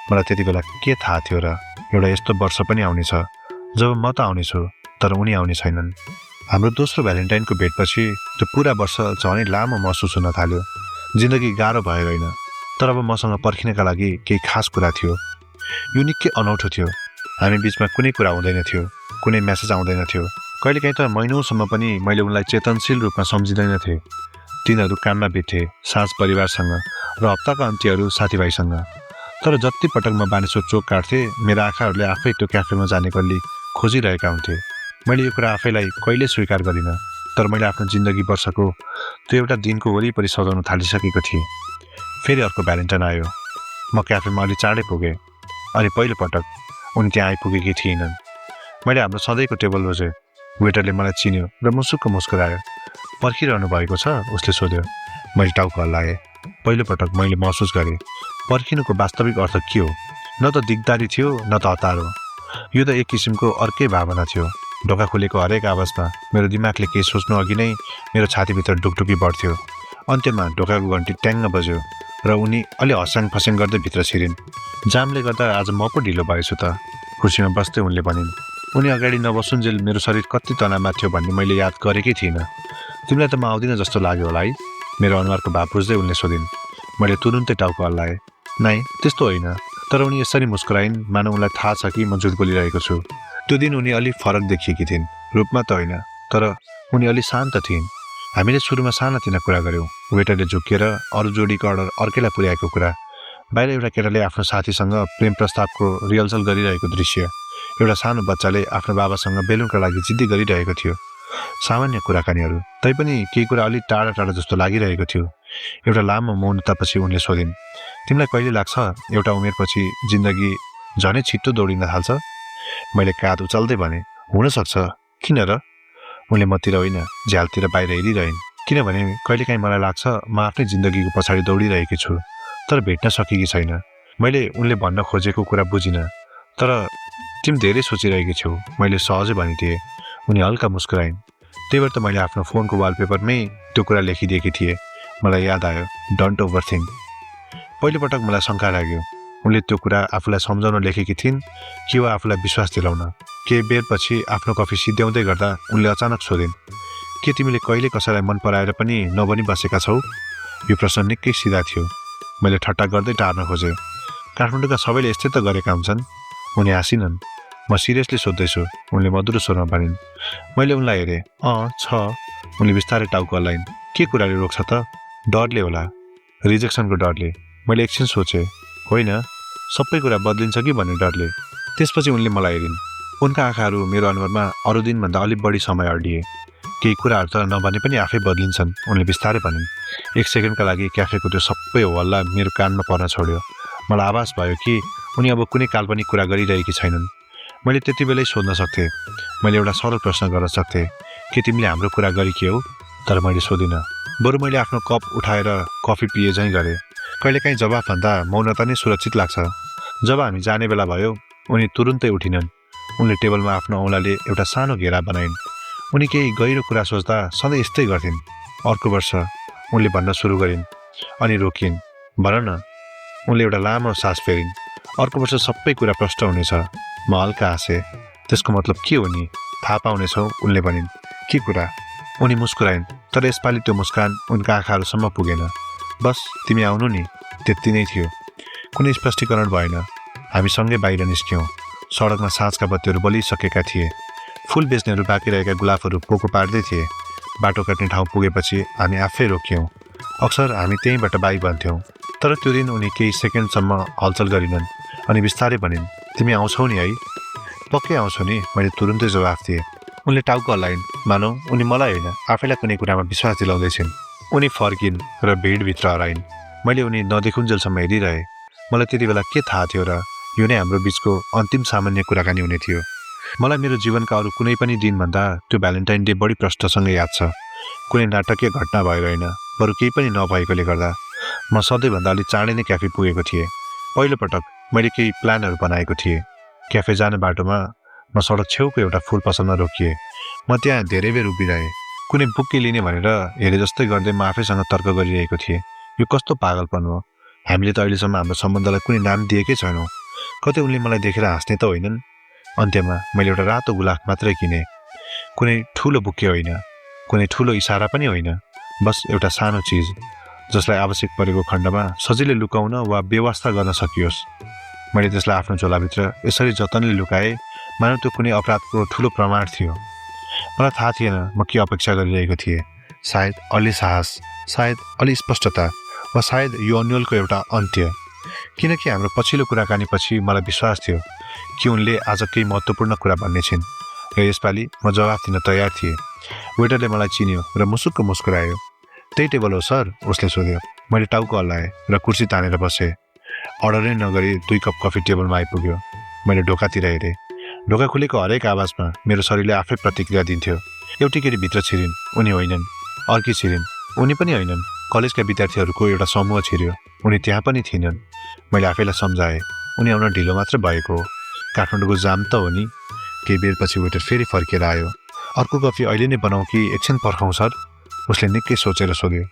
मलाई त्यति बेला के थाहा थियो र एउटा यस्तो वर्ष पनि आउनेछ जब म त आउनेछु तर उनी आउने छैनन्। हाम्रो दोस्रो भ्यालेन्टाइनको भेटपछि त्यो पुरा वर्ष झनै लामो महसुस हुन थाल्यो। जिन्दगी गाह्रो भयो होइन, तर अब मसँग पर्खिनका लागि केही खास कुरा थियो। यो निकै अनौठो थियो। हामी बिचमा कुनै कुरा हुँदैन थियो, कुनै मेसेज आउँदैन थियो। कहिलेकाहीँ त महिनौसम्म पनि मैले उनलाई चेतनशील रूपमा सम्झिँदैन थिएँ। दिनहरू काममा बित्थे, साँझ परिवारसँग र हप्ताका अन्त्यहरू साथीभाइसँग। तर जति पटक म बानेश्वर चोक काट्थेँ, मेरा आँखाहरूले आफै त्यो क्याफेमा जाने गल्ली खोजिरहेका हुन्थे। मैले यो कुरा आफैलाई कहिले स्वीकार गरिनँ, तर मैले आफ्नो जिन्दगी वर्षको त्यो एउटा दिनको वरिपरि सजाउन थालिसकेको थिएँ। फेरि अर्को भ्यालेन्टाइन आयो। म क्याफेमा अलि चाँडै पुगेँ। अनि पहिलोपटक उनी त्यहाँ आइपुगेकी थिएनन्। मैले हाम्रो सधैँको टेबल रोजेँ। वेटरले मलाई चिन्यो र मुसुक्क मुस्कुरायो। पर्खिरहनु भएको छ? उसले सोध्यो। मैले टाउको हल्लाएँ। पहिलोपटक मैले महसुस गरेँ पर्खिनुको वास्तविक अर्थ के हो। न त दिगदारी थियो, न त हतार हो। यो त एक किसिमको अर्कै भावना थियो। ढोका खुलेको हरेक आवाजमा मेरो दिमागले केही सोच्नु अघि नै मेरो छातीभित्र ढुकढुकी बढ्थ्यो। अन्त्यमा ढोकाको घन्टी ट्याङ्ग बज्यो र उनी अलि हस्याङ फस्याङ गर्दै भित्र छिरिन्। जामले गर्दा आज म पो ढिलो भएछु त, कुर्सीमा बस्दै उनले भनिन्। उनी अगाडि नबसुन्जेल मेरो शरीर कति तनावमा थियो भन्ने मैले याद गरेकै थिइनँ। तिमीलाई त म आउँदिन जस्तो लाग्यो होला है? मेरो अनुहारको भाव बुझ्दै उनले सोधिन्। मैले तुरुन्तै टाउको हल्लाएँ। नाइ, त्यस्तो होइन। तर उनी यसरी मुस्कुराइन् मानौ उनलाई थाहा छ कि म झुट बोलिरहेको छु। त्यो दिन उनी अलि फरक देखिएकी थिइन्। रूपमा त होइन, तर उनी अलि शान्त थिइन्। हामीले सुरुमा सानातिना कुरा गऱ्यौँ। वेटरले झुक्किएर अरू जोडीको अर्डर अर्कैलाई पुर्याएको कुरा, बाहिर एउटा केटाले आफ्नो साथीसँग प्रेम प्रस्तावको रिहर्सल गरिरहेको दृश्य, एउटा सानो बच्चाले आफ्नो बाबासँग बेलुनका लागि जिद्दी गरिरहेको थियो। सामान्य कुराकानीहरू, तैपनि केही कुरा अलि टाढा टाढा जस्तो लागिरहेको थियो। एउटा लामो मौनतापछि उनले सोधिन्, तिमीलाई कहिले लाग्छ एउटा उमेरपछि जिन्दगी झनै छिट्टो दौडिन थाल्छ? मैले काँध उचाल्दै भने, हुनसक्छ, किन र? उनले मतिर होइन, झ्यालतिर बाहिर हेरिरहन्। किनभने कहिलेकाहीँ मलाई लाग्छ म आफ्नै जिन्दगीको पछाडि दौडिरहेकी छु, तर भेट्न सकेकी छैन। मैले उनले भन्न खोजेको कुरा बुझिनँ, तर तिमी धेरै सोचिरहेकी छौ, मैले सहजै भनिदिएँ। उनी हल्का मुस्कुराइन्। त्यही भएर त मैले आफ्नो फोनको वालपेपरमै त्यो कुरा लेखिदिएकी थिएँ। मलाई याद आयो, डोन्ट ओभर थिङ्क। पहिलोपटक मलाई शङ्का लाग्यो, उनले त्यो कुरा आफूलाई सम्झाउन लेखेकी थिइन् कि वा आफूलाई विश्वास दिलाउन। केही बेरपछि आफ्नो कफी सिद्ध्याउँदै गर्दा उनले अचानक सोधिन्, के तिमीले कहिले कसैलाई मन पराएर पनि नभनी बसेका छौ? यो प्रश्न निकै सिधा थियो। मैले ठट्टा गर्दै टार्न खोजेँ। काठमाडौँका सबैले यस्तै त गरेका हुन्छन्। उनी हाँसिनन्। म सिरियसली सोध्दैछु, उनले मधुरो स्वरमा भनिन्। मैले उनलाई हेरेँ। छ। उनले बिस्तारै टाउको हल्लाइन्। के कुराले रोक्छ त? डरले होला, रिजेक्सनको डरले। मैले एकछिन सोचेँ, होइन, सबै कुरा बदलिन्छ कि भन्ने डरले। त्यसपछि उनले मलाई हेरिन्। उनका आँखाहरू मेरो अनुहारमा अरू दिनभन्दा अलिक बढी समय अड्डिए। केही कुराहरू त नभने पनि आफै बदलिन्छन्, उनले बिस्तारै भनिन्। एक सेकेन्डका लागि क्याफेको त्यो सबै हो हल्ला मेरो कानमा पर्न छोड्यो। मलाई आभास भयो कि उनी अब कुनै काल्पनिक कुरा गरिरहेकी छैनन्। मैले त्यति बेलै सोध्न सक्थेँ। मैले एउटा सरल प्रश्न गर्न सक्थेँ, के तिमीले हाम्रो कुरा गरेकी हौ? तर मैले सोधिनँ। बरु मैले आफ्नो कप उठाएर कफी पिए झैँ गरेँ। कहिलेकाहीँ जवाफभन्दा मौनता नै सुरक्षित लाग्छ। जब हामी जाने बेला भयो, उनी तुरुन्तै उठिनन्। उनले टेबलमा आफ्नो औँलाले एउटा सानो घेरा बनाइन्। उनी केही गहिरो कुरा सोच्दा सधैँ यस्तै गर्थिन्। अर्को वर्ष, उनले भन्न सुरु गरिन्, अनि रोकिन्। भन न। उनले एउटा लामो सास फेरिन्। अर्को वर्ष सबै कुरा प्रष्ट हुनेछ। म हल्का हाँसेँ। त्यसको मतलब के हो नि? थाहा पाउनेछौ, उनले भनिन्। के कुरा? उनी मुस्कुराइन्, तर यसपालि त्यो मुस्कान उनका आँखाहरूसम्म पुगेन। बस तिमी आउनु नि, त्यति नै थियो। कुनै स्पष्टीकरण भएन। हामी सँगै बाहिर निस्क्यौँ। सडकमा साँझका बत्तीहरू बलिसकेका थिए। फुल बेच्नेहरू बाँकी रहेका गुलाफहरू पोको पार्दै थिए। बाटो काट्ने ठाउँ पुगेपछि हामी आफै रोक्यौँ। अक्सर हामी त्यहीँबाट बाई बन्थ्यौँ, तर त्यो दिन उनी केही सेकेन्डसम्म हलचल गरिनन् अनि बिस्तारै भनिन्, तिमी आउँछौ नि है? पक्कै आउँछौ नि, मैले तुरुन्तै जवाफ दिएँ। उनले टाउको हल्लाइन्, मानौ उनी मलाई होइन आफैलाई कुनै कुरामा विश्वास दिलाउँदैछिन्। उनी फर्किन् र भिडभित्र हराइन्। मैले उनी नदेखुन्जेलसम्म हेरिरहेँ। मलाई त्यति बेला के थाहा थियो र यो नै हाम्रो बीचको अन्तिम सामान्य कुराकानी हुने थियो। मलाई मेरो जीवनका अरू कुनै पनि दिनभन्दा त्यो भ्यालेन्टाइन डे बढी प्रष्टसँग याद छ। कुनै नाटकीय घटना भएर होइन, बरु केही पनि नभएकोले गर्दा म सधैँभन्दा अलि चाँडै नै क्याफे पुगेको थिएँ। पहिलोपटक मैले केही प्लानहरू बनाएको थिएँ। क्याफे जाने बाटोमा म सडक छेउको एउटा फुल पसलमा रोकिएँ। म त्यहाँ धेरै बेर उभिरहेँ। कुनै बुक्की लिने भनेर हेरे जस्तै गर्दै म आफैसँग तर्क गरिरहेको थिएँ। यो कस्तो पागलपन हो, हामीले त अहिलेसम्म हाम्रो सम्बन्धलाई कुनै नाम दिएकै छैनौँ। कतै उनले मलाई देखेर हाँस्ने त होइनन्। अन्त्यमा मैले एउटा रातो गुलाफ मात्रै किनेँ। कुनै ठुलो बुक्के होइन, कुनै ठुलो इसारा पनि होइन, बस एउटा सानो चिज जसलाई आवश्यक परेको खण्डमा सजिलै लुकाउन वा व्यवस्था गर्न सकियोस्। मैले त्यसलाई आफ्नो झोलाभित्र यसरी जतनले लुकाएँ मानौ त्यो कुनै अपराधको ठुलो प्रमाण थियो। मलाई थाहा थिएन म के अपेक्षा गरिरहेको थिएँ। सायद अलि साहस, सायद अलि स्पष्टता, वा सायद यो अन्यलको एउटा अन्त्य। किनकि हाम्रो पछिल्लो कुराकानीपछि मलाई विश्वास थियो कि उनले आज केही महत्त्वपूर्ण कुरा भन्ने छिन् र यसपालि म जवाफ दिन तयार थिएँ। वेटरले मलाई चिन्यो र मुसुक्क मुस्कुरायो। त्यही टेबल हो सर, उसले सोध्यो। मैले टाउको हल्लाएँ र कुर्सी तानेर बसेँ। अर्डरै नगरी 2 कप कफी टेबलमा आइपुग्यो। मैले ढोकातिर हेरेँ। ढोका खुलेको हरेक आवाजमा मेरो शरीरले आफै प्रतिक्रिया दिन्थ्यो। एउटी केटी भित्र छिरिन्, उनी होइनन्। अर्की छिरिन्, उनी पनि होइनन्। कलेजका विद्यार्थीहरूको एउटा समूह छिर्यो, उनी त्यहाँ पनि थिएनन्। मैले आफैलाई सम्झाएँ, उनी आउन ढिलो मात्र भएको हो। काठमाडौँको जाम त हो नि। केही बेरपछि वेटर फेरि फर्केर आयो। अर्को कफी अहिले नै बनाऊ कि एकछिन पर्खौँ सर? उसले निकै सोचेर सोध्यो।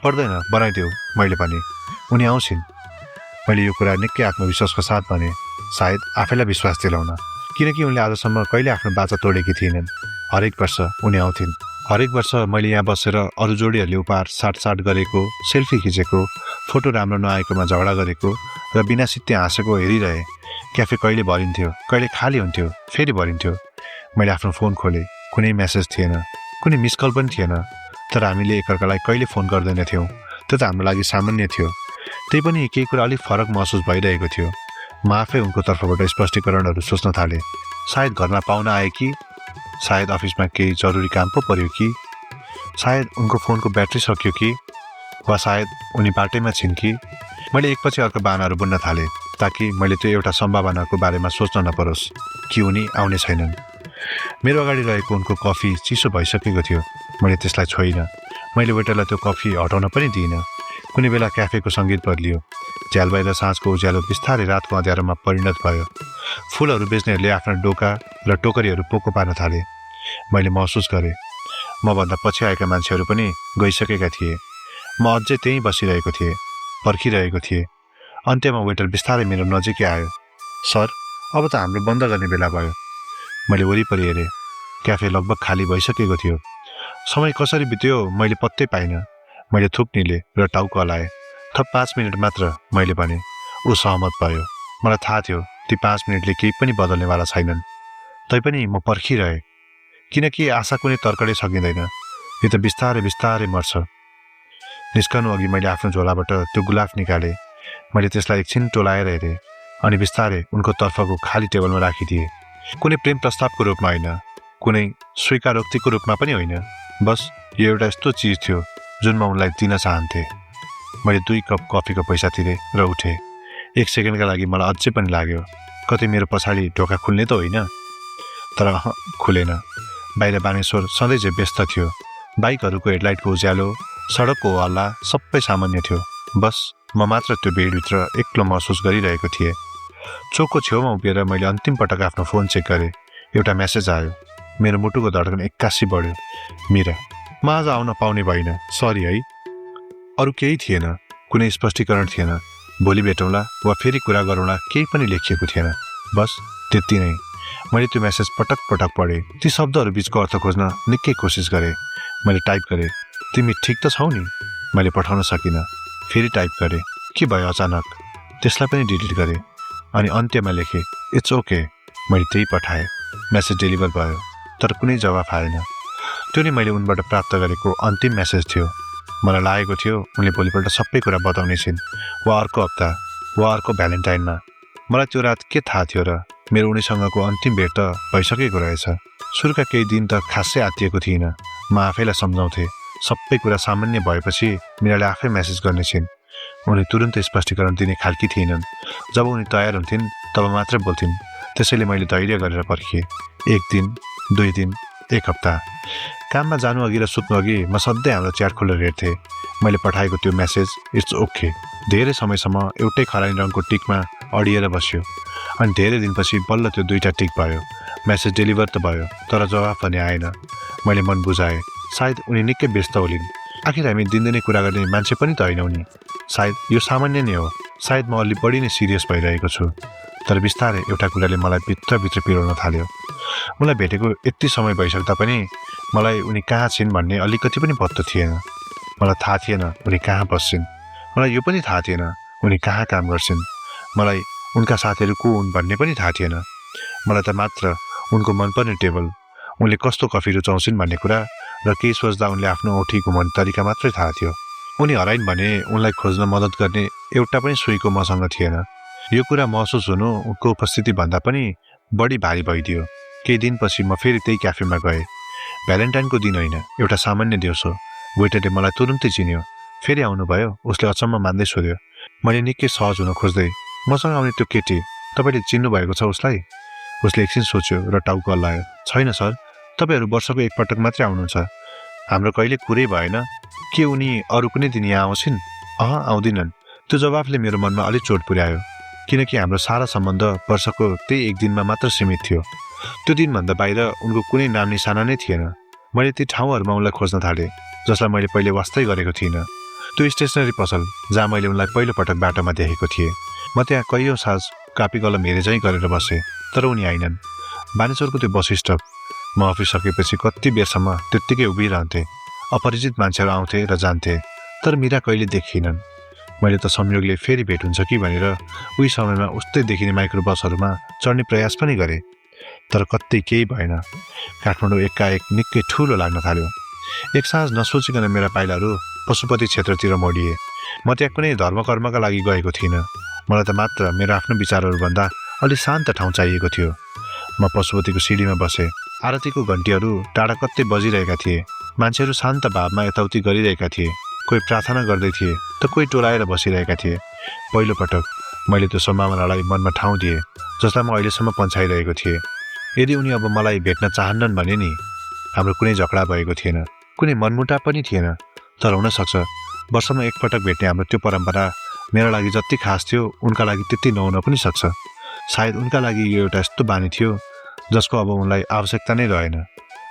पर्दैन, बनाइदेऊ, मैले भने। उनी आउँछिन्। मैले यो कुरा निकै आत्मविश्वासको साथ भने, सायद आफैलाई विश्वास दिलाउन, किनकि उनले आजसम्म कहिले आफ्नो बाचा तोडेकी थिएनन्। हरेक वर्ष उनी आउँथिन्। हरेक वर्ष मैले यहाँ बसेर अरू जोडीहरूले उपहार साटसाट गरेको, सेल्फी खिचेको, फोटो राम्रो नआएकोमा झगडा गरेको र बिना सित्ते हाँसेको हेरिरहेँ। क्याफे कहिले भरिन्थ्यो, कहिले खाली हुन्थ्यो, फेरि भरिन्थ्यो। मैले आफ्नो फोन खोलेँ, कुनै मेसेज थिएन, कुनै मिस कल पनि थिएन। तर हामीले एकअर्कालाई कहिले फोन गर्दैनथ्यौँ, त्यो त हाम्रो लागि सामान्य थियो। त्यही पनि केही कुरा अलिक फरक महसुस भइरहेको थियो। म आफै उनको तर्फबाट स्पष्टीकरणहरू सोच्न थालेँ। सायद घरमा पाहुना आए कि, सायद अफिसमा केही जरुरी काम पो पर्यो कि, सायद उनको फोनको ब्याट्री सक्यो कि, वा सायद उनी बाटैमा छिन् कि। मैले एकपछि अर्को बाहनाहरू बुन्न थालेँ ताकि मैले त्यो एउटा सम्भावनाको बारेमा सोच्न नपरोस् कि उनी आउने छैनन्। मेरो अगाडि रहेको उनको कफी चिसो भइसकेको थियो। मैले त्यसलाई छोइनँ। मैले वेटरलाई त्यो कफी हटाउन पनि दिइनँ। कुनै बेला क्याफेको सङ्गीत बदलियो। झ्याल बाहिर साँझको उज्यालो बिस्तारै रातको अँध्यारोमा परिणत भयो। फुलहरू बेच्नेहरूले आफ्ना डोका र टोकरीहरू पोको पार्न थाले। मैले महसुस गरेँ मभन्दा पछि आएका मान्छेहरू पनि गइसकेका थिए। म अझै त्यहीँ बसिरहेको थिएँ, पर्खिरहेको थिएँ। अन्त्यमा वेटर बिस्तारै मेरो नजिकै आयो। सर, अब त हाम्रो बन्द गर्ने बेला भयो। मैले वरिपरि हेरेँ। क्याफे लगभग खाली भइसकेको थियो। समय कसरी बित्यो मैले पत्तै पाइनँ। मैले थुक निलेँ र टाउको हल्लाएँ। थप 5 मिनट मात्र, मैले भने। ऊ सहमत भयो। मलाई थाहा थियो ती 5 मिनटले केही पनि बदल्नेवाला छैनन्। तैपनि म पर्खिरहेँ, किनकि आशा कुनै तर्कले सकिँदैन। यो त बिस्तारै बिस्तारै मर्छ। निस्कनु अघि मैले आफ्नो झोलाबाट त्यो गुलाफ निकालेँ। मैले त्यसलाई एकछिन टोलाएर हेरेँ अनि बिस्तारै उनको तर्फको खाली टेबलमा राखिदिएँ। कुनै प्रेम प्रस्तावको रूपमा होइन, कुनै स्वीकारोक्तिको रूपमा पनि होइन। बस यो एउटा यस्तो चिज थियो जुन म उनलाई दिन चाहन्थेँ। मैले 2 कप कफीको पैसा तिरेँ र उठेँ। 1 सेकेन्डका लागि मलाई अझै पनि लाग्यो कतै मेरो पछाडि ढोका खुल्ने त होइन। तर खुलेन। बाहिर बानेश्वर सधैँ चाहिँ व्यस्त थियो। बाइकहरूको हेडलाइटको उज्यालो, सडकको हल्ला सबै सामान्य थियो। बस म मात्र त्यो भिडभित्र एक्लो महसुस गरिरहेको थिएँ। चोकको छेउमा उभिएर मैले अन्तिम पटक आफ्नो फोन चेक गरेँ। एउटा मेसेज आयो। मेरो मुटुको धड्कन 81 बढ्यो। मिरा, म आज आउन पाउने भइनँ, सरी है। अरू केही थिएन, कुनै स्पष्टीकरण थिएन। भोलि भेटौँला वा फेरि कुरा गरौँला केही पनि लेखिएको थिएन। बस त्यति नै। मैले त्यो मेसेज पटक पटक पढेँ। ती शब्दहरू बिचको अर्थ खोज्न निकै कोसिस गरेँ। मैले टाइप गरेँ, तिमी ठिक त छौ नि? मैले पठाउन सकिनँ। फेरि टाइप गरेँ, के भयो अचानक? त्यसलाई पनि डिलिट गरेँ अनि अन्त्यमा लेखेँ, इट्स ओके। मैले त्यही पठाएँ। मेसेज डेलिभर भयो, तर कुनै जवाफ आएन। त्यो नै मैले उनबाट प्राप्त गरेको अन्तिम मेसेज थियो। मलाई लागेको थियो उनले भोलिपल्ट सबै कुरा बताउने छिन्, वा अर्को हप्ता, वा अर्को भ्यालेन्टाइनमा। मलाई त्यो रात के थाहा थियो र मेरो उनीसँगको अन्तिम भेट त भइसकेको रहेछ। सुरुका केही दिन त खासै आत्तिएको थिइनँ। म आफैलाई सम्झाउँथे। सबै कुरा सामान्य भएपछि मीराले आफै मेसेज गर्ने छिन्। उनी तुरुन्तै स्पष्टीकरण दिने खालकी थिएनन्। जब उनी तयार हुन्थिन् तब मात्रै बोल्थिन्। त्यसैले मैले धैर्य गरेर पर्खिएँ। 1 दिन, 2 दिन, 1 हप्ता। काममा जानु अघि र सुत्नु अघि म सधैँ हाम्रो च्याट खोलेर हेर्थेँ। मैले पठाएको त्यो मेसेज इट्स ओके धेरै समयसम्म एउटै खरानी रङको टिकमा अडिएर बस्यो। अनि धेरै दिनपछि बल्ल त्यो 2टा टिक भयो। मेसेज डेलिभर त भयो, तर जवाफ भने आएन। मैले मन बुझाएँ, सायद उनी निकै व्यस्त होलिन्। आखिर हामी दिनदिनै कुरा गर्ने मान्छे पनि त होइन उनी। सायद यो सामान्य नै हो। सायद म अलि बढी नै सिरियस भइरहेको छु। तर बिस्तारै एउटा कुराले मलाई भित्रभित्र पिरोल्न थाल्यो। उनलाई भेटेको यति समय भइसक्दा पनि मलाई उनी कहाँ छिन् भन्ने अलिकति पनि पत्तो थिएन। मलाई थाहा थिएन उनी कहाँ बस्छिन्। मलाई यो पनि थाहा थिएन उनी कहाँ काम गर्छिन्। मलाई उनका साथीहरू को हुन् भन्ने पनि थाहा थिएन। मलाई त मात्र उनको मनपर्ने टेबल, उनले कस्तो कफी रुचाउँछिन् भन्ने कुरा र केही सोच्दा उनले आफ्नो औँठी घुमाउने तरिका मात्रै थाहा थियो। उनी हराइन् भने उनलाई खोज्न मद्दत गर्ने एउटा पनि सुईको मसँग थिएन। यो कुरा महसुस हुनु उनको उपस्थिति भन्दा पनि बढी भारी भइदियो। केही दिनपछि म फेरि त्यही क्याफेमा गएँ। भ्यालेन्टाइनको दिन होइन, एउटा सामान्य दिवस हो। वेटरले मलाई तुरुन्तै चिन्यो। फेरि आउनुभयो। उसले अचम्म मान्दै सोध्यो। मैले निकै सहज हुन खोज्दै, मसँग आउने त्यो केटी, तपाईँले चिन्नुभएको छ उसलाई? उसले एकछिन सोच्यो र टाउको हल्लायो। छैन सर, तपाईँहरू वर्षको एकपटक मात्रै आउनुहुन्छ। हाम्रो कहिले कुरै भएन। के उनी अरू कुनै दिन यहाँ आउँछिन्? आउँदिनन्। त्यो जवाफले मेरो मनमा अलिक चोट पुर्यायो, किनकि हाम्रो सारा सम्बन्ध वर्षको त्यही 1 दिनमा मात्र सीमित थियो। त्यो दिनभन्दा बाहिर उनको कुनै नाम निशाना नै थिएन। मैले ती ठाउँहरूमा उनलाई खोज्न थालेँ जसलाई मैले पहिले वास्तै गरेको थिइनँ। त्यो स्टेसनरी पसल जहाँ मैले उनलाई पहिलोपटक बाटोमा देखेको थिएँ। म त्यहाँ कैयौँ साँझ कापी कलम हेरे चाहिँ गरेर बसेँ, तर उनी आइनन्। बानेश्वरको त्यो बस स्टप, म अफिस सकेपछि कति बेरसम्म त्यत्तिकै उभिरहन्थेँ। अपरिचित मान्छेहरू आउँथे र जान्थे, तर मीरा कहिले देखिनन्। मैले त संयोगले फेरि भेट हुन्छ कि भनेर उही समयमा उस्तै देखिने माइक्रो बसहरूमा चढ्ने प्रयास पनि गरेँ, तर कतै केही भएन। काठमाडौँ एकाएक निकै ठुलो लाग्न थाल्यो। एक साँझ नसोचिकन मेरा पाइलाहरू पशुपति क्षेत्रतिर मोडिए। म त्यहाँ कुनै धर्मकर्मका लागि गएको थिइनँ। मलाई त मात्र मेरो आफ्नो विचारहरूभन्दा अलि शान्त ठाउँ चाहिएको थियो। म पशुपतिको सिडीमा बसेँ। आरतीको घन्टीहरू टाढा कतै बजिरहेका थिए। मान्छेहरू शान्त भावमा यताउति गरिरहेका थिए। कोही प्रार्थना गर्दै थिए त कोही टोलाएर बसिरहेका थिए। पहिलोपटक मैले त्यो सम्भावनालाई मनमा ठाउँ दिएँ जसलाई म अहिलेसम्म पन्छाइरहेको थिएँ। यदि उनी अब मलाई भेट्न चाहन्नन् भने नि, हाम्रो कुनै झगडा भएको थिएन, कुनै मनमुटाव पनि थिएन। तर हुनसक्छ वर्षमा एकपटक भेट्ने हाम्रो त्यो परम्परा मेरा लागि जति खास थियो उनका लागि त्यति नहुन पनि सक्छ। सायद उनका लागि यो एउटा यस्तो बानी थियो जसको अब उनलाई आवश्यकता नै रहेन।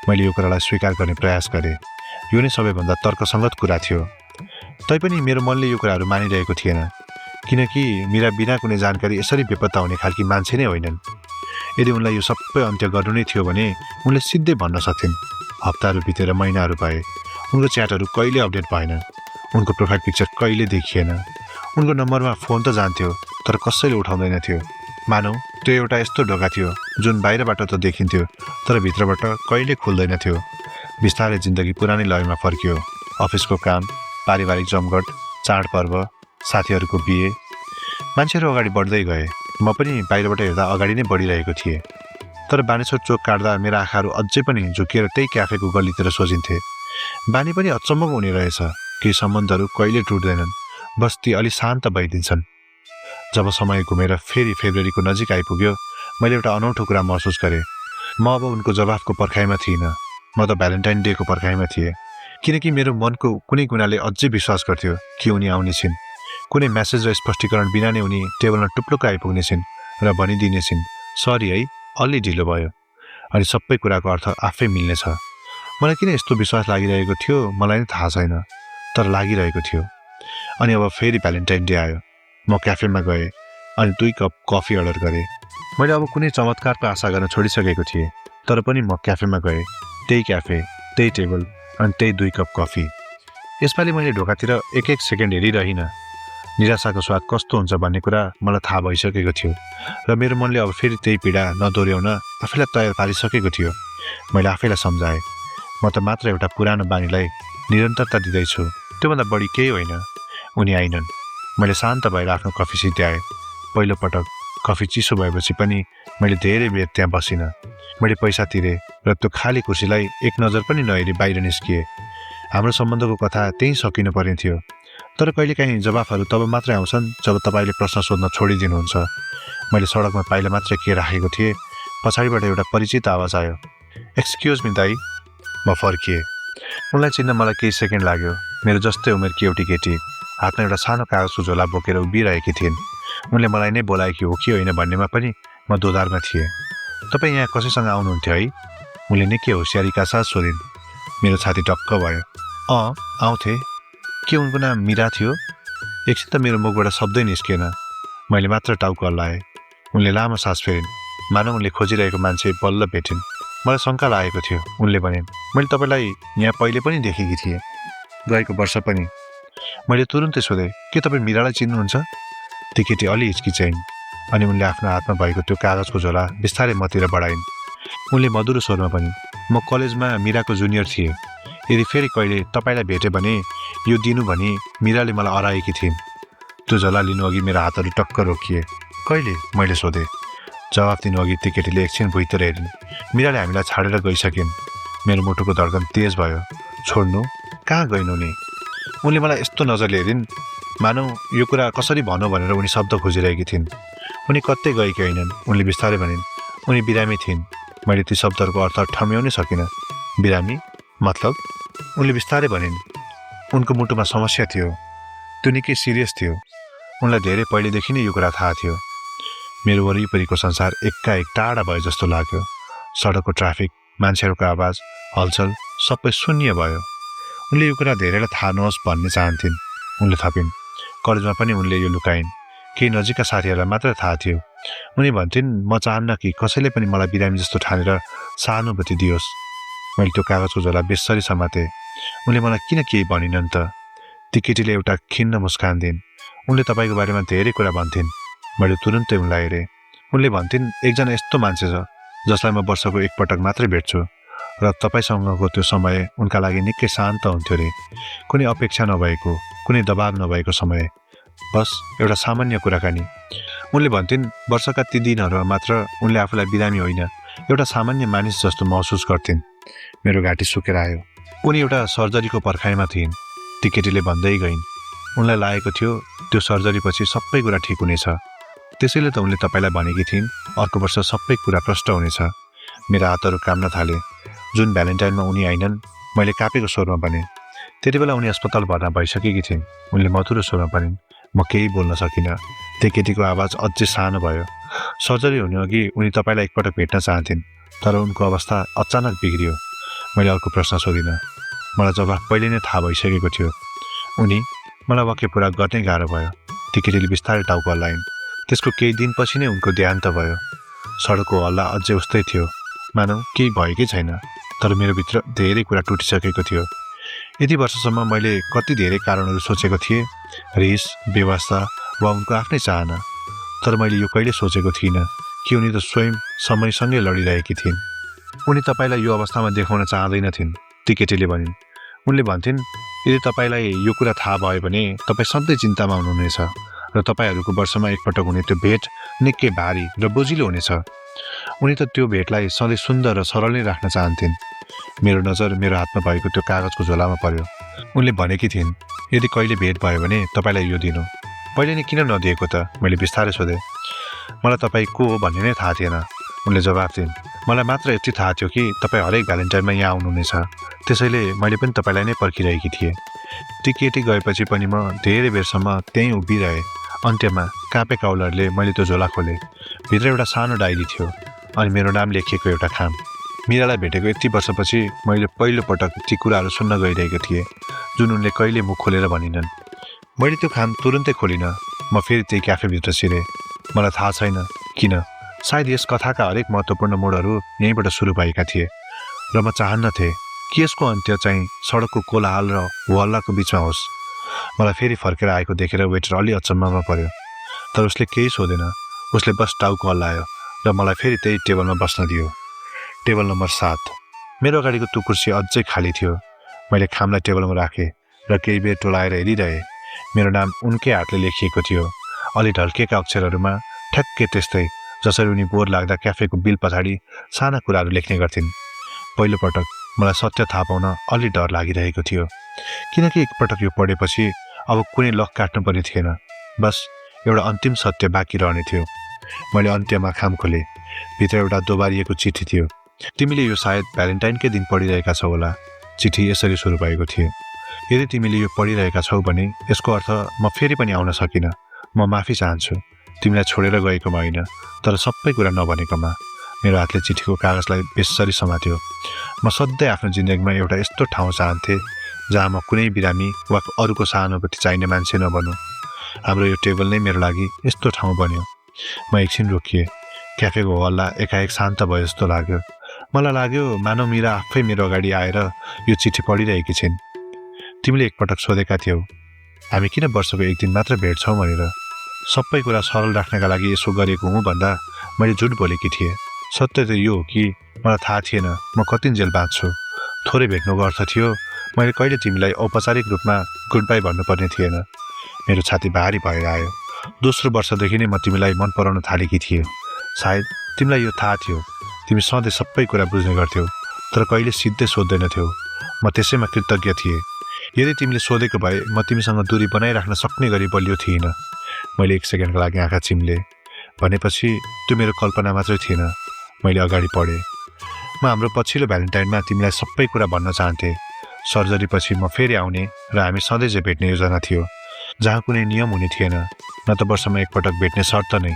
मैले यो कुरालाई स्वीकार गर्ने प्रयास गरेँ। यो नै सबैभन्दा तर्कसङ्गत कुरा थियो। तैपनि मेरो मनले यो कुराहरू मानिरहेको थिएन, किनकि मीरा बिना कुनै जानकारी यसरी बेपत्ता हुने खालकी मान्छे नै होइनन्। यदि उनलाई यो सबै अन्त्य गर्नु नै थियो भने उनले सिधै भन्न सक्थिन्। हप्ताहरू बितेर महिनाहरू भए। उनको च्याटहरू कहिले अपडेट भएन। उनको प्रोफाइल पिक्चर कहिले देखिएन। उनको नम्बरमा फोन त जान्थ्यो, तर कसैले उठाउँदैन थियो। मानौ त्यो एउटा यस्तो ढोका थियो जुन बाहिरबाट त देखिन्थ्यो, तर भित्रबाट कहिले खुल्दैन थियो। बिस्तारै जिन्दगी पुरानै लयमा फर्कियो। अफिसको काम, पारिवारिक जमघट, चाडपर्व, साथीहरूको बिहे, मान्छेहरू अगाडि बढ्दै गए। म पनि बाहिरबाट हेर्दा अगाडि नै बढिरहेको थिएँ। तर बानेश्वर चोक काट्दा मेरा आँखाहरू अझै पनि झुकिएर त्यही क्याफेको गल्लीतिर सोचिन्थे। बानी पनि अचम्मको हुने रहेछ। केही सम्बन्धहरू कहिले टुट्दैनन्, बस ती अलि शान्त भइदिन्छन्। जब समय घुमेर फेरि फेब्रुअरीको नजिक आइपुग्यो, मैले एउटा अनौठो कुरा महसुस गरेँ। म अब उनको जवाफको पर्खाइमा थिइनँ, म त भ्यालेन्टाइन डेको पर्खाइमा थिएँ। किनकि मेरो मनको कुनै कुनाले अझै विश्वास गर्थ्यो कि उनी आउने छिन्। कुनै मेसेज र स्पष्टीकरण बिना नै उनी टेबलमा टुप्लुक्क आइपुग्ने छिन् र भनिदिने छिन्, सरी है, अलि ढिलो भयो। अनि सबै कुराको अर्थ आफै मिल्नेछ। मलाई किन यस्तो विश्वास लागिरहेको थियो मलाई नै थाहा छैन, तर लागिरहेको थियो। अनि अब फेरि भ्यालेन्टाइन डे आयो। म क्याफेमा गएँ अनि 2 कप कफी अर्डर गरेँ। मैले अब कुनै चमत्कारको आशा गर्न छोडिसकेको थिएँ, तर पनि म क्याफेमा गएँ। त्यही क्याफे, त्यही टेबल अनि त्यही 2 कप कफी। यसपालि मैले ढोकातिर एक सेकेन्ड हेरिरहिनँ। निराशाको स्वाद कस्तो हुन्छ भन्ने कुरा मलाई थाहा भइसकेको थियो र मेरो मनले अब फेरि त्यही पीडा नदोर्याउन आफैलाई तयार पारिसकेको थियो। मैले आफैलाई सम्झाएँ, म त मात्र एउटा पुरानो बानीलाई निरन्तरता दिँदैछु, त्योभन्दा बढी केही होइन। उनी आइनन्। मैले शान्त भएर आफ्नो कफी सिध्याएँ। पहिलोपटक कफी चिसो भएपछि पनि मैले धेरै बेर त्यहाँ बसिनँ। मैले पैसा तिरेँ र त्यो खाली कुर्सीलाई एक नजर पनि नहेरी बाहिर निस्किएँ। हाम्रो सम्बन्धको कथा त्यहीँ सकिनु पर्ने थियो। तर कहिलेकाहीँ जवाफहरू तब मात्रै आउँछन् जब तपाईँले प्रश्न सोध्न छोडिदिनुहुन्छ। मैले सडकमा पाइला मात्रै के राखेको थिएँ, पछाडिबाट एउटा परिचित आवाज आयो, एक्सक्युज मी दाई। म फर्किएँ। उनलाई चिन्न मलाई केही सेकेन्ड लाग्यो। मेरो जस्तै उमेरकी एउटी केटी हातमा एउटा सानो कागजको झोला बोकेर उभिरहेकी थिइन्। उनले मलाई नै बोलाएकी हो कि होइन भन्नेमा पनि म दोधारमा थिएँ। तपाईँ यहाँ कसैसँग आउनुहुन्थ्यो है? उनले निकै होसियारीका साथ सोधिन्। मेरो छाती टक्क भयो। आउँथे। के उनको नाम मीरा थियो? एकछिन त मेरो मुखबाट शब्दै निस्किएन। मैले मात्र टाउको हल्लाएँ। उनले लामो सास फेरिन्। मानव उनले खोजिरहेको मान्छे बल्ल भेटिन्। मलाई शङ्का लागेको थियो। उनले भनिन्, मैले तपाईँलाई यहाँ पहिले पनि देखेकी थिएँ, गएको वर्ष पनि। मैले तुरुन्तै सोधेँ, के तपाईँ मीरालाई चिन्नुहुन्छ? ती केटी अलि हिचकिचाइन् अनि उनले आफ्नो हातमा भएको त्यो कागजको झोला बिस्तारै मतिर बढाइन्। उनले मधुरो स्वरमा भनिन्, म कलेजमा मीराको जुनियर थिएँ। यदि फेरि कहिले तपाईँलाई भेटेँ भने यो दिनु भनी मीराले मलाई अराएकी थिइन्। त्यो झोला लिनु अघि मेरो हातहरू टक्क रोकिए। कहिले? मैले सोधेँ। जवाफ दिनु अघि ती केटीले एकछिन भुइँतिर हेरिन्। मीराले हामीलाई छाडेर गइसकिन्। मेरो मुटुको धड्कन तेज भयो। छोड्नु? कहाँ गइनु नि? उनले मलाई यस्तो नजरले हेरिन् मानौ यो कुरा कसरी भनौँ भनेर उनी शब्द खोजिरहेकी थिइन्। उनी कतै गएकी होइनन्। उनले बिस्तारै भनिन्, उनी बिरामी थिइन्। मैले ती शब्दहरूको अर्थ ठम्याउनै सकिनँ। बिरामी? मतलब? उनले बिस्तारै भनिन्, उनको मुटुमा समस्या थियो। त्यो निकै सिरियस थियो। उनलाई धेरै पहिलेदेखि नै यो कुरा थाहा थियो। मेरो वरिपरिको संसार एक्काएक टाढा भए जस्तो लाग्यो। सडकको ट्राफिक, मान्छेहरूको आवाज, हलचल सबै शून्य भयो। उनले यो कुरा धेरैलाई थाहा नहोस् भन्ने चाहन्थिन्। उनले थपिन्। कलेजमा पनि उनले यो लुकाइन्। केही नजिकका साथीहरूलाई मात्र थाहा थियो। उनी भन्थिन्, म चाहन्न कि कसैले पनि मलाई बिरामी जस्तो ठानेर सहानुभूति दियोस्। मैले त्यो कागजको झोला बेसरी समातेँ। उनले मलाई किन केही भनिनन् त? ती केटीले एउटा खिन्न मुस्कान दिइन्। उनले तपाईँको बारेमा धेरै कुरा भन्थिन्। मैले तुरुन्तै उनलाई हेरेँ। उनले भन्थिन्, एकजना यस्तो मान्छे छ जसलाई म वर्षको एकपटक मात्रै भेट्छु र तपाईँसँगको त्यो समय उनका लागि निकै शान्त हुन्थ्यो रे। कुनै अपेक्षा नभएको, कुनै दबाब नभएको समय, बस एउटा सामान्य कुराकानी। उनले भन्थिन्, वर्षका ती दिनहरूमा मात्र उनले आफूलाई बिरामी होइन, एउटा सामान्य मानिस जस्तो महसुस गर्थिन्। मेरो घाँटी सुकेर आयो। उनी एउटा सर्जरीको पर्खाइमा थिइन्। ती केटीले भन्दै गइन्। उनलाई लागेको थियो त्यो सर्जरीपछि सबै कुरा ठिक हुनेछ। त्यसैले त उनले तपाईँलाई भनेकी थिइन्, अर्को वर्ष सबै कुरा प्रष्ट हुनेछ। मेरा हातहरू काम्न थाले। जुन भ्यालेन्टाइनमा उनी आइनन्, मैले कापेको स्वरमा भने। त्यति बेला उनी अस्पताल भर्ना भइसकेकी थिइन्। उनले मधुरो स्वरमा भनिन्। म केही बोल्न सकिनँ। त्यो केटीको आवाज अझै सानो भयो। सर्जरी हुने अघि उनी तपाईँलाई एकपटक भेट्न चाहन्थिन्, तर उनको अवस्था अचानक बिग्रियो। मैले अर्को प्रश्न सोधिनँ। मलाई जवाफ पहिले नै थाहा भइसकेको थियो। उनी? मलाई वाक्य पुरा गर्नै गाह्रो भयो। ती केटीले बिस्तारै टाउको हल्लाइन्। त्यसको केही दिनपछि नै उनको देहान्त भयो। सडकको हल्ला अझै उस्तै थियो, मानौ केही भएकै छैन। तर मेरो भित्र धेरै कुरा टुटिसकेको थियो। यति वर्षसम्म मैले कति धेरै कारणहरू सोचेको थिएँ, रिस, बेवास्ता वा उनको आफ्नै चाहना। तर मैले यो कहिले सोचेको थिइनँ कि उनी त स्वयं समयसँगै लडिरहेकी थिइन्। उनी तपाईँलाई यो अवस्थामा देखाउन चाहँदैनथिन्, ती केटीले भनिन्। उनले भन्थिन्, यदि तपाईँलाई यो कुरा थाहा भयो भने तपाईँ सधैँ चिन्तामा हुनुहुनेछ र तपाईँहरूको वर्षमा एकपटक हुने त्यो भेट निकै भारी र बोझिलो हुनेछ। उनी त त्यो भेटलाई सधैँ सुन्दर र सरल नै राख्न चाहन्थिन्। मेरो नजर मेरो हातमा भएको त्यो कागजको झोलामा पर्यो। उनले भनेकी थिइन्, यदि कहिले भेट भयो भने तपाईँलाई यो दिनु। पहिले नै किन नदिएको त? मैले बिस्तारै सोधेँ। मलाई तपाईँ को हो भन्ने नै थाहा थिएन। उनले जवाफ दिइन्। मलाई मात्र यति थाहा थियो कि तपाईँ हरेक भ्यालेन्टाइनमा यहाँ आउनुहुनेछ। त्यसैले मैले पनि तपाईँलाई नै पर्खिरहेकी थिएँ। ती केटी गएपछि पनि म धेरै बेरसम्म त्यहीँ उभिरहेँ। अन्त्यमा काँपेका औलाहरूले मैले त्यो झोला खोलेँ। भित्र एउटा सानो डायरी थियो अनि मेरो नाम लेखिएको एउटा खाम। मीरालाई भेटेको यति वर्षपछि मैले पहिलोपटक ती कुराहरू सुन्न गइरहेको थिएँ जुन उनले कहिले मुख खोलेर भनिनन्। मैले त्यो खाम तुरुन्तै खोलिनँ। म फेरि त्यही क्याफेभित्र छिरेँ। मलाई थाहा छैन किन, सायद यस कथाका हरेक महत्त्वपूर्ण मोडहरू यहीँबाट सुरु भएका थिए र म चाहन्नथेँ कि यसको अन्त्य चाहिँ सडकको कोलाहल र हल्लाको बिचमा होस्। मलाई फेरि फर्केर आएको देखेर वेटर अलि अचम्ममा पर्यो, तर उसले केही सोधेन। उसले बस टाउको हल्लायो र मलाई फेरि त्यही टेबलमा बस्न दियो। Table number 7। मेरो अगाडिको त्यो कुर्सी अझै खाली थियो। मैले खामलाई टेबलमा राखेँ र केही बेर टोलाएर हेरिरहेँ। मेरो नाम उनकै हातले लेखिएको थियो, अलि ढल्केका अक्षरहरूमा, ठ्याक्कै त्यस्तै जसरी उनी बोर लाग्दा क्याफेको बिल पछाडि साना कुराहरू लेख्ने गर्थिन्। पहिलोपटक मलाई सत्य थाहा पाउन अलि डर लागिरहेको थियो, किनकि एकपटक यो पढेपछि अब कुनै लक काट्नुपर्ने थिएन। बस एउटा अन्तिम सत्य बाँकी रहने थियो। मैले अन्त्यमा खाम खोले। भित्र एउटा दोबारिएको चिठी थियो। तिमीले यो सायद भ्यालेन्टाइनकै दिन पढिरहेका छौ होला। चिठी यसरी सुरु भएको थियो। यदि तिमीले यो पढिरहेका छौ भने यसको अर्थ म फेरि पनि आउन सकिनँ। म माफी चाहन्छु, तिमीलाई छोडेर गएकोमा होइन, तर सबै कुरा नभनेकोमा। मेरो हातले चिठीको कागजलाई बेसरी समात्यो। म सधैँ आफ्नो जिन्दगीमा एउटा यस्तो ठाउँ चाहन्थेँ जहाँ म कुनै बिरामी वा अरूको सहानुभूति चाहिने मान्छे नबनौँ। हाम्रो यो टेबल नै मेरो लागि यस्तो ठाउँ बन्यो। म एकछिन रोकिएँ। क्याफेको हल्ला एकाएक शान्त भयो जस्तो लाग्यो। मलाई लाग्यो मानव मीरा आफै मेरो अगाडि आएर यो चिठी पढिरहेकी छिन्। तिमीले एकपटक सोधेका थियौ हामी किन वर्षको एक दिन मात्र भेट्छौँ भनेर। सबै कुरा सरल राख्नका लागि यसो गरेको हुँ भन्दा मैले झुट बोलेकी थिएँ। सत्य त यो हो कि मलाई थाहा थिएन म कतिन्जेल बाँच्छु। थोरै भेट्नुको अर्थ थियो मैले कहिले तिमीलाई औपचारिक रूपमा गुड बाई भन्नुपर्ने थिएन। मेरो छाती भारी भएर आयो। दोस्रो वर्षदेखि नै म तिमीलाई मन पराउन थालेकी थिएँ। सायद तिमीलाई यो थाहा थियो। तिमी सधैँ सबै कुरा बुझ्ने गर्थ्यौ, तर कहिले सिधै सोध्दैनथ्यौ। म त्यसैमा कृतज्ञ थिएँ। यदि तिमीले सोधेको भए म तिमीसँग दूरी बनाइराख्न सक्ने गरी बलियो थिइनँ। मैले एक सेकेन्डका लागि आँखा चिम्लेँ। भनेपछि त्यो मेरो कल्पना मात्रै थिएन। मैले अगाडि बढेँ। म हाम्रो पछिल्लो भ्यालेन्टाइनमा तिमीलाई सबै कुरा भन्न चाहन्थेँ। सर्जरी पछि म फेरि आउने र हामी सधैँ चाहिँ भेट्ने योजना थियो, जहाँ कुनै नियम हुने थिएन, न त वर्षमा एकपटक भेट्ने शर्त नै।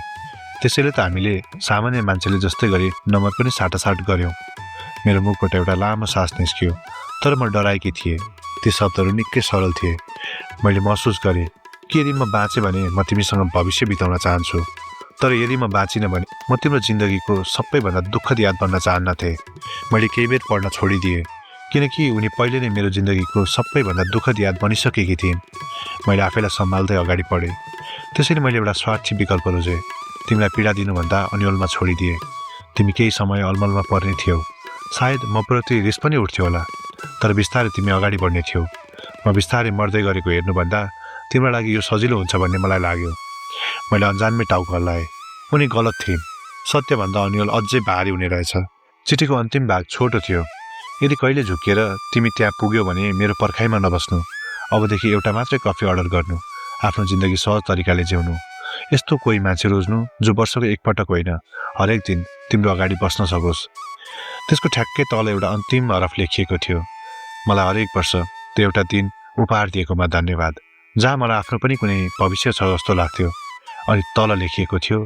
त्यसैले त हामीले सामान्य मान्छेले जस्तै गरी नम्बर पनि साटासाट गऱ्यौँ। मेरो मुखबाट एउटा लामो सास निस्क्यो, तर म डराएकी थिएँ। ती शब्दहरू निकै सरल थिए। मैले महसुस गरेँ कि यदि म बाँचेँ भने म तिमीसँग भविष्य बिताउन चाहन्छु, तर यदि म बाँचिनँ भने म तिम्रो जिन्दगीको सबैभन्दा दुःखद याद बन्न चाहन्नथेँ। मैले केही बेर पढ्न छोडिदिएँ, किनकि उनी पहिले नै मेरो जिन्दगीको सबैभन्दा दुःखद याद बनिसकेकी थिइन्। मैले आफैलाई सम्हाल्दै अगाडि बढेँ। त्यसैले मैले एउटा स्वार्थी विकल्प रोजेँ। तिमीलाई पीडा दिनुभन्दा अन्यलमा छोडिदिए। तिमी केही समय अलमलमा पर्ने थियौ। सायद म प्रति रिस पनि उठ्थ्यो होला, तर बिस्तारै तिमी अगाडि बढ्ने थियौ। म बिस्तारै मर्दै गरेको हेर्नुभन्दा तिम्रो लागि यो सजिलो हुन्छ भन्ने मलाई लाग्यो। मैले अन्जानमै टाउको हल्लाएँ। उनी गलत थिइन्। सत्यभन्दा अन्यल अझै भारी हुने रहेछ। चिठीको अन्तिम भाग छोटो थियो। यदि कहिले झुकिएर तिमी त्यहाँ पुग्यौ भने मेरो पर्खाइमा नबस्नु। अबदेखि एउटा मात्रै कफी अर्डर गर्नु। आफ्नो जिन्दगी सहज तरिकाले जिउनु। यस्तो कोही मान्छे रोज्नु जो वर्षको एकपटक होइन, हरेक दिन तिम्रो अगाडि बस्न सकोस्। त्यसको ठ्याक्कै तल एउटा अन्तिम हरफ लेखिएको थियो। मलाई हरेक वर्ष त्यो एउटा दिन उपहार दिएकोमा धन्यवाद, जहाँ मलाई आफ्नो पनि कुनै भविष्य छ जस्तो लाग्थ्यो। अनि तल लेखिएको थियो,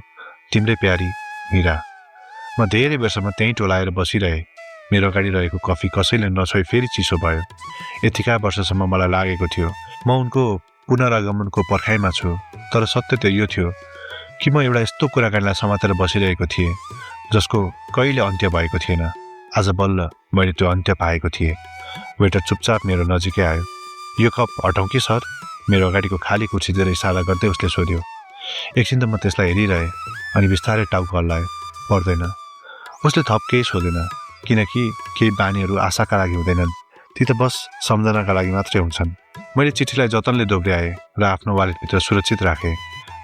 तिम्रै प्यारी मीरा। म धेरै वर्षमा त्यहीँ टोलाएर बसिरहेँ। मेरो अगाडि रहेको कफी कसैले नछोई फेरि चिसो भयो। यतिका वर्षसम्म मलाई लागेको थियो म उनको पुनरागमनको पर्खाइमा छु, तर सत्य त यो थियो कि म एउटा यस्तो कुराकानीलाई समातेर बसिरहेको थिएँ जसको कहिले अन्त्य भएको थिएन। आज बल्ल मैले त्यो अन्त्य पाएको थिएँ। वेटर चुपचाप मेरो नजिकै आयो। यो कप हटाउँ कि सर? मेरो अगाडिको खाली कुर्सीतिर इसारा गर्दै उसले सोध्यो। एकछिन त म त्यसलाई हेरिरहेँ, अनि बिस्तारै टाउको हल्लाएँ। पर्दैन। उसले थप केही सोधेन, किनकि केही बानीहरू आशाका लागि हुँदैनन्, ती त बस सम्झनाका लागि मात्रै हुन्छन्। मैले चिठीलाई जतनले दोब्र्याएँ र आफ्नो वालेटभित्र सुरक्षित राखेँ।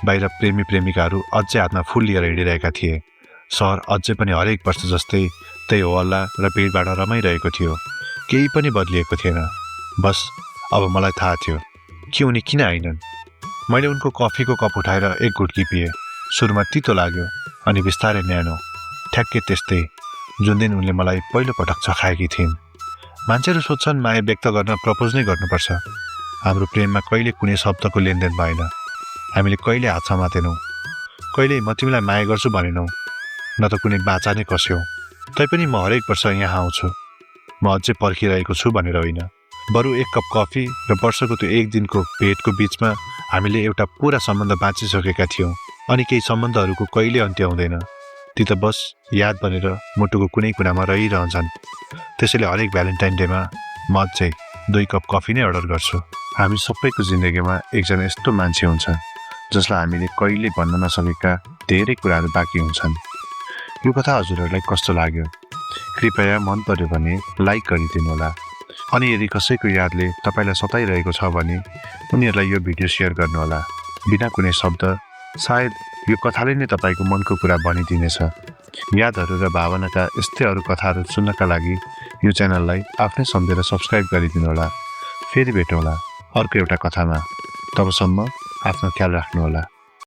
बाहिर प्रेमी प्रेमिकाहरू अझै हातमा फुल लिएर हिँडिरहेका थिए। सहर अझै पनि हरेक वर्ष जस्तै त्यही हल्ला र भिडभाड रमाइरहेको थियो। केही पनि बदलिएको थिएन। बस अब मलाई थाहा थियो कि उनी किन आइनन्। मैले उनको कफीको कप उठाएर एक घुट्की पिएँ। सुरुमा तितो लाग्यो, अनि बिस्तारै न्यानो। ठ्याक्कै त्यस्तै जुन दिन उनले मलाई पहिलोपटक चखाएकी थिइन्। मान्छेहरू सोध्छन् माया व्यक्त गर्न प्रपोज नै गर्नुपर्छ। हाम्रो प्रेममा कहिले कुनै शब्दको लेनदेन भएन। हामीले कहिले हात समातेनौँ, कहिले म तिमीलाई माया गर्छु भनेनौँ, न त कुनै बाचा नै कस्यौँ। तैपनि म हरेक वर्ष यहाँ आउँछु। म अझै पर्खिरहेको छु भनेर होइन, बरु एक कप कफी र वर्षको त्यो एक दिनको भेटको बिचमा हामीले एउटा पुरा सम्बन्ध बाँचिसकेका थियौँ। अनि केही सम्बन्धहरूको कहिले अन्त्य हुँदैन, ती त बस याद बनेर मुटुको कुनै कुनामा रहिरहन्छन्। त्यसैले हरेक भ्यालेन्टाइन डेमा म अझै 2 कप कफी नै अर्डर गर्छु। हामी सबैको जिन्दगीमा एकजना यस्तो मान्छे हुन्छ जसलाई हामीले कहिले भन्न नसकेका धेरै कुराहरू बाँकी हुन्छन्। यो कथा हजुरहरूलाई कस्तो लाग्यो? कृपया मन पर्यो भने लाइक गरिदिनु होला। अनि यदि कसैको यादले तपाईँलाई सताइरहेको छ भने उनीहरूलाई यो भिडियो सेयर गर्नुहोला। बिना कुनै शब्द, सायद यो कथाले नै तपाईँको मनको कुरा बनिदिनेछ। यादहरू र भावनाका यस्तै अरू कथाहरू सुन्नका लागि यो च्यानललाई आफ्नै सम्झेर सब्स्क्राइब गरिदिनुहोला। फेरि भेटौँला अर्को एउटा कथामा। तबसम्म आफ्नो ख्याल राख्नुहोला।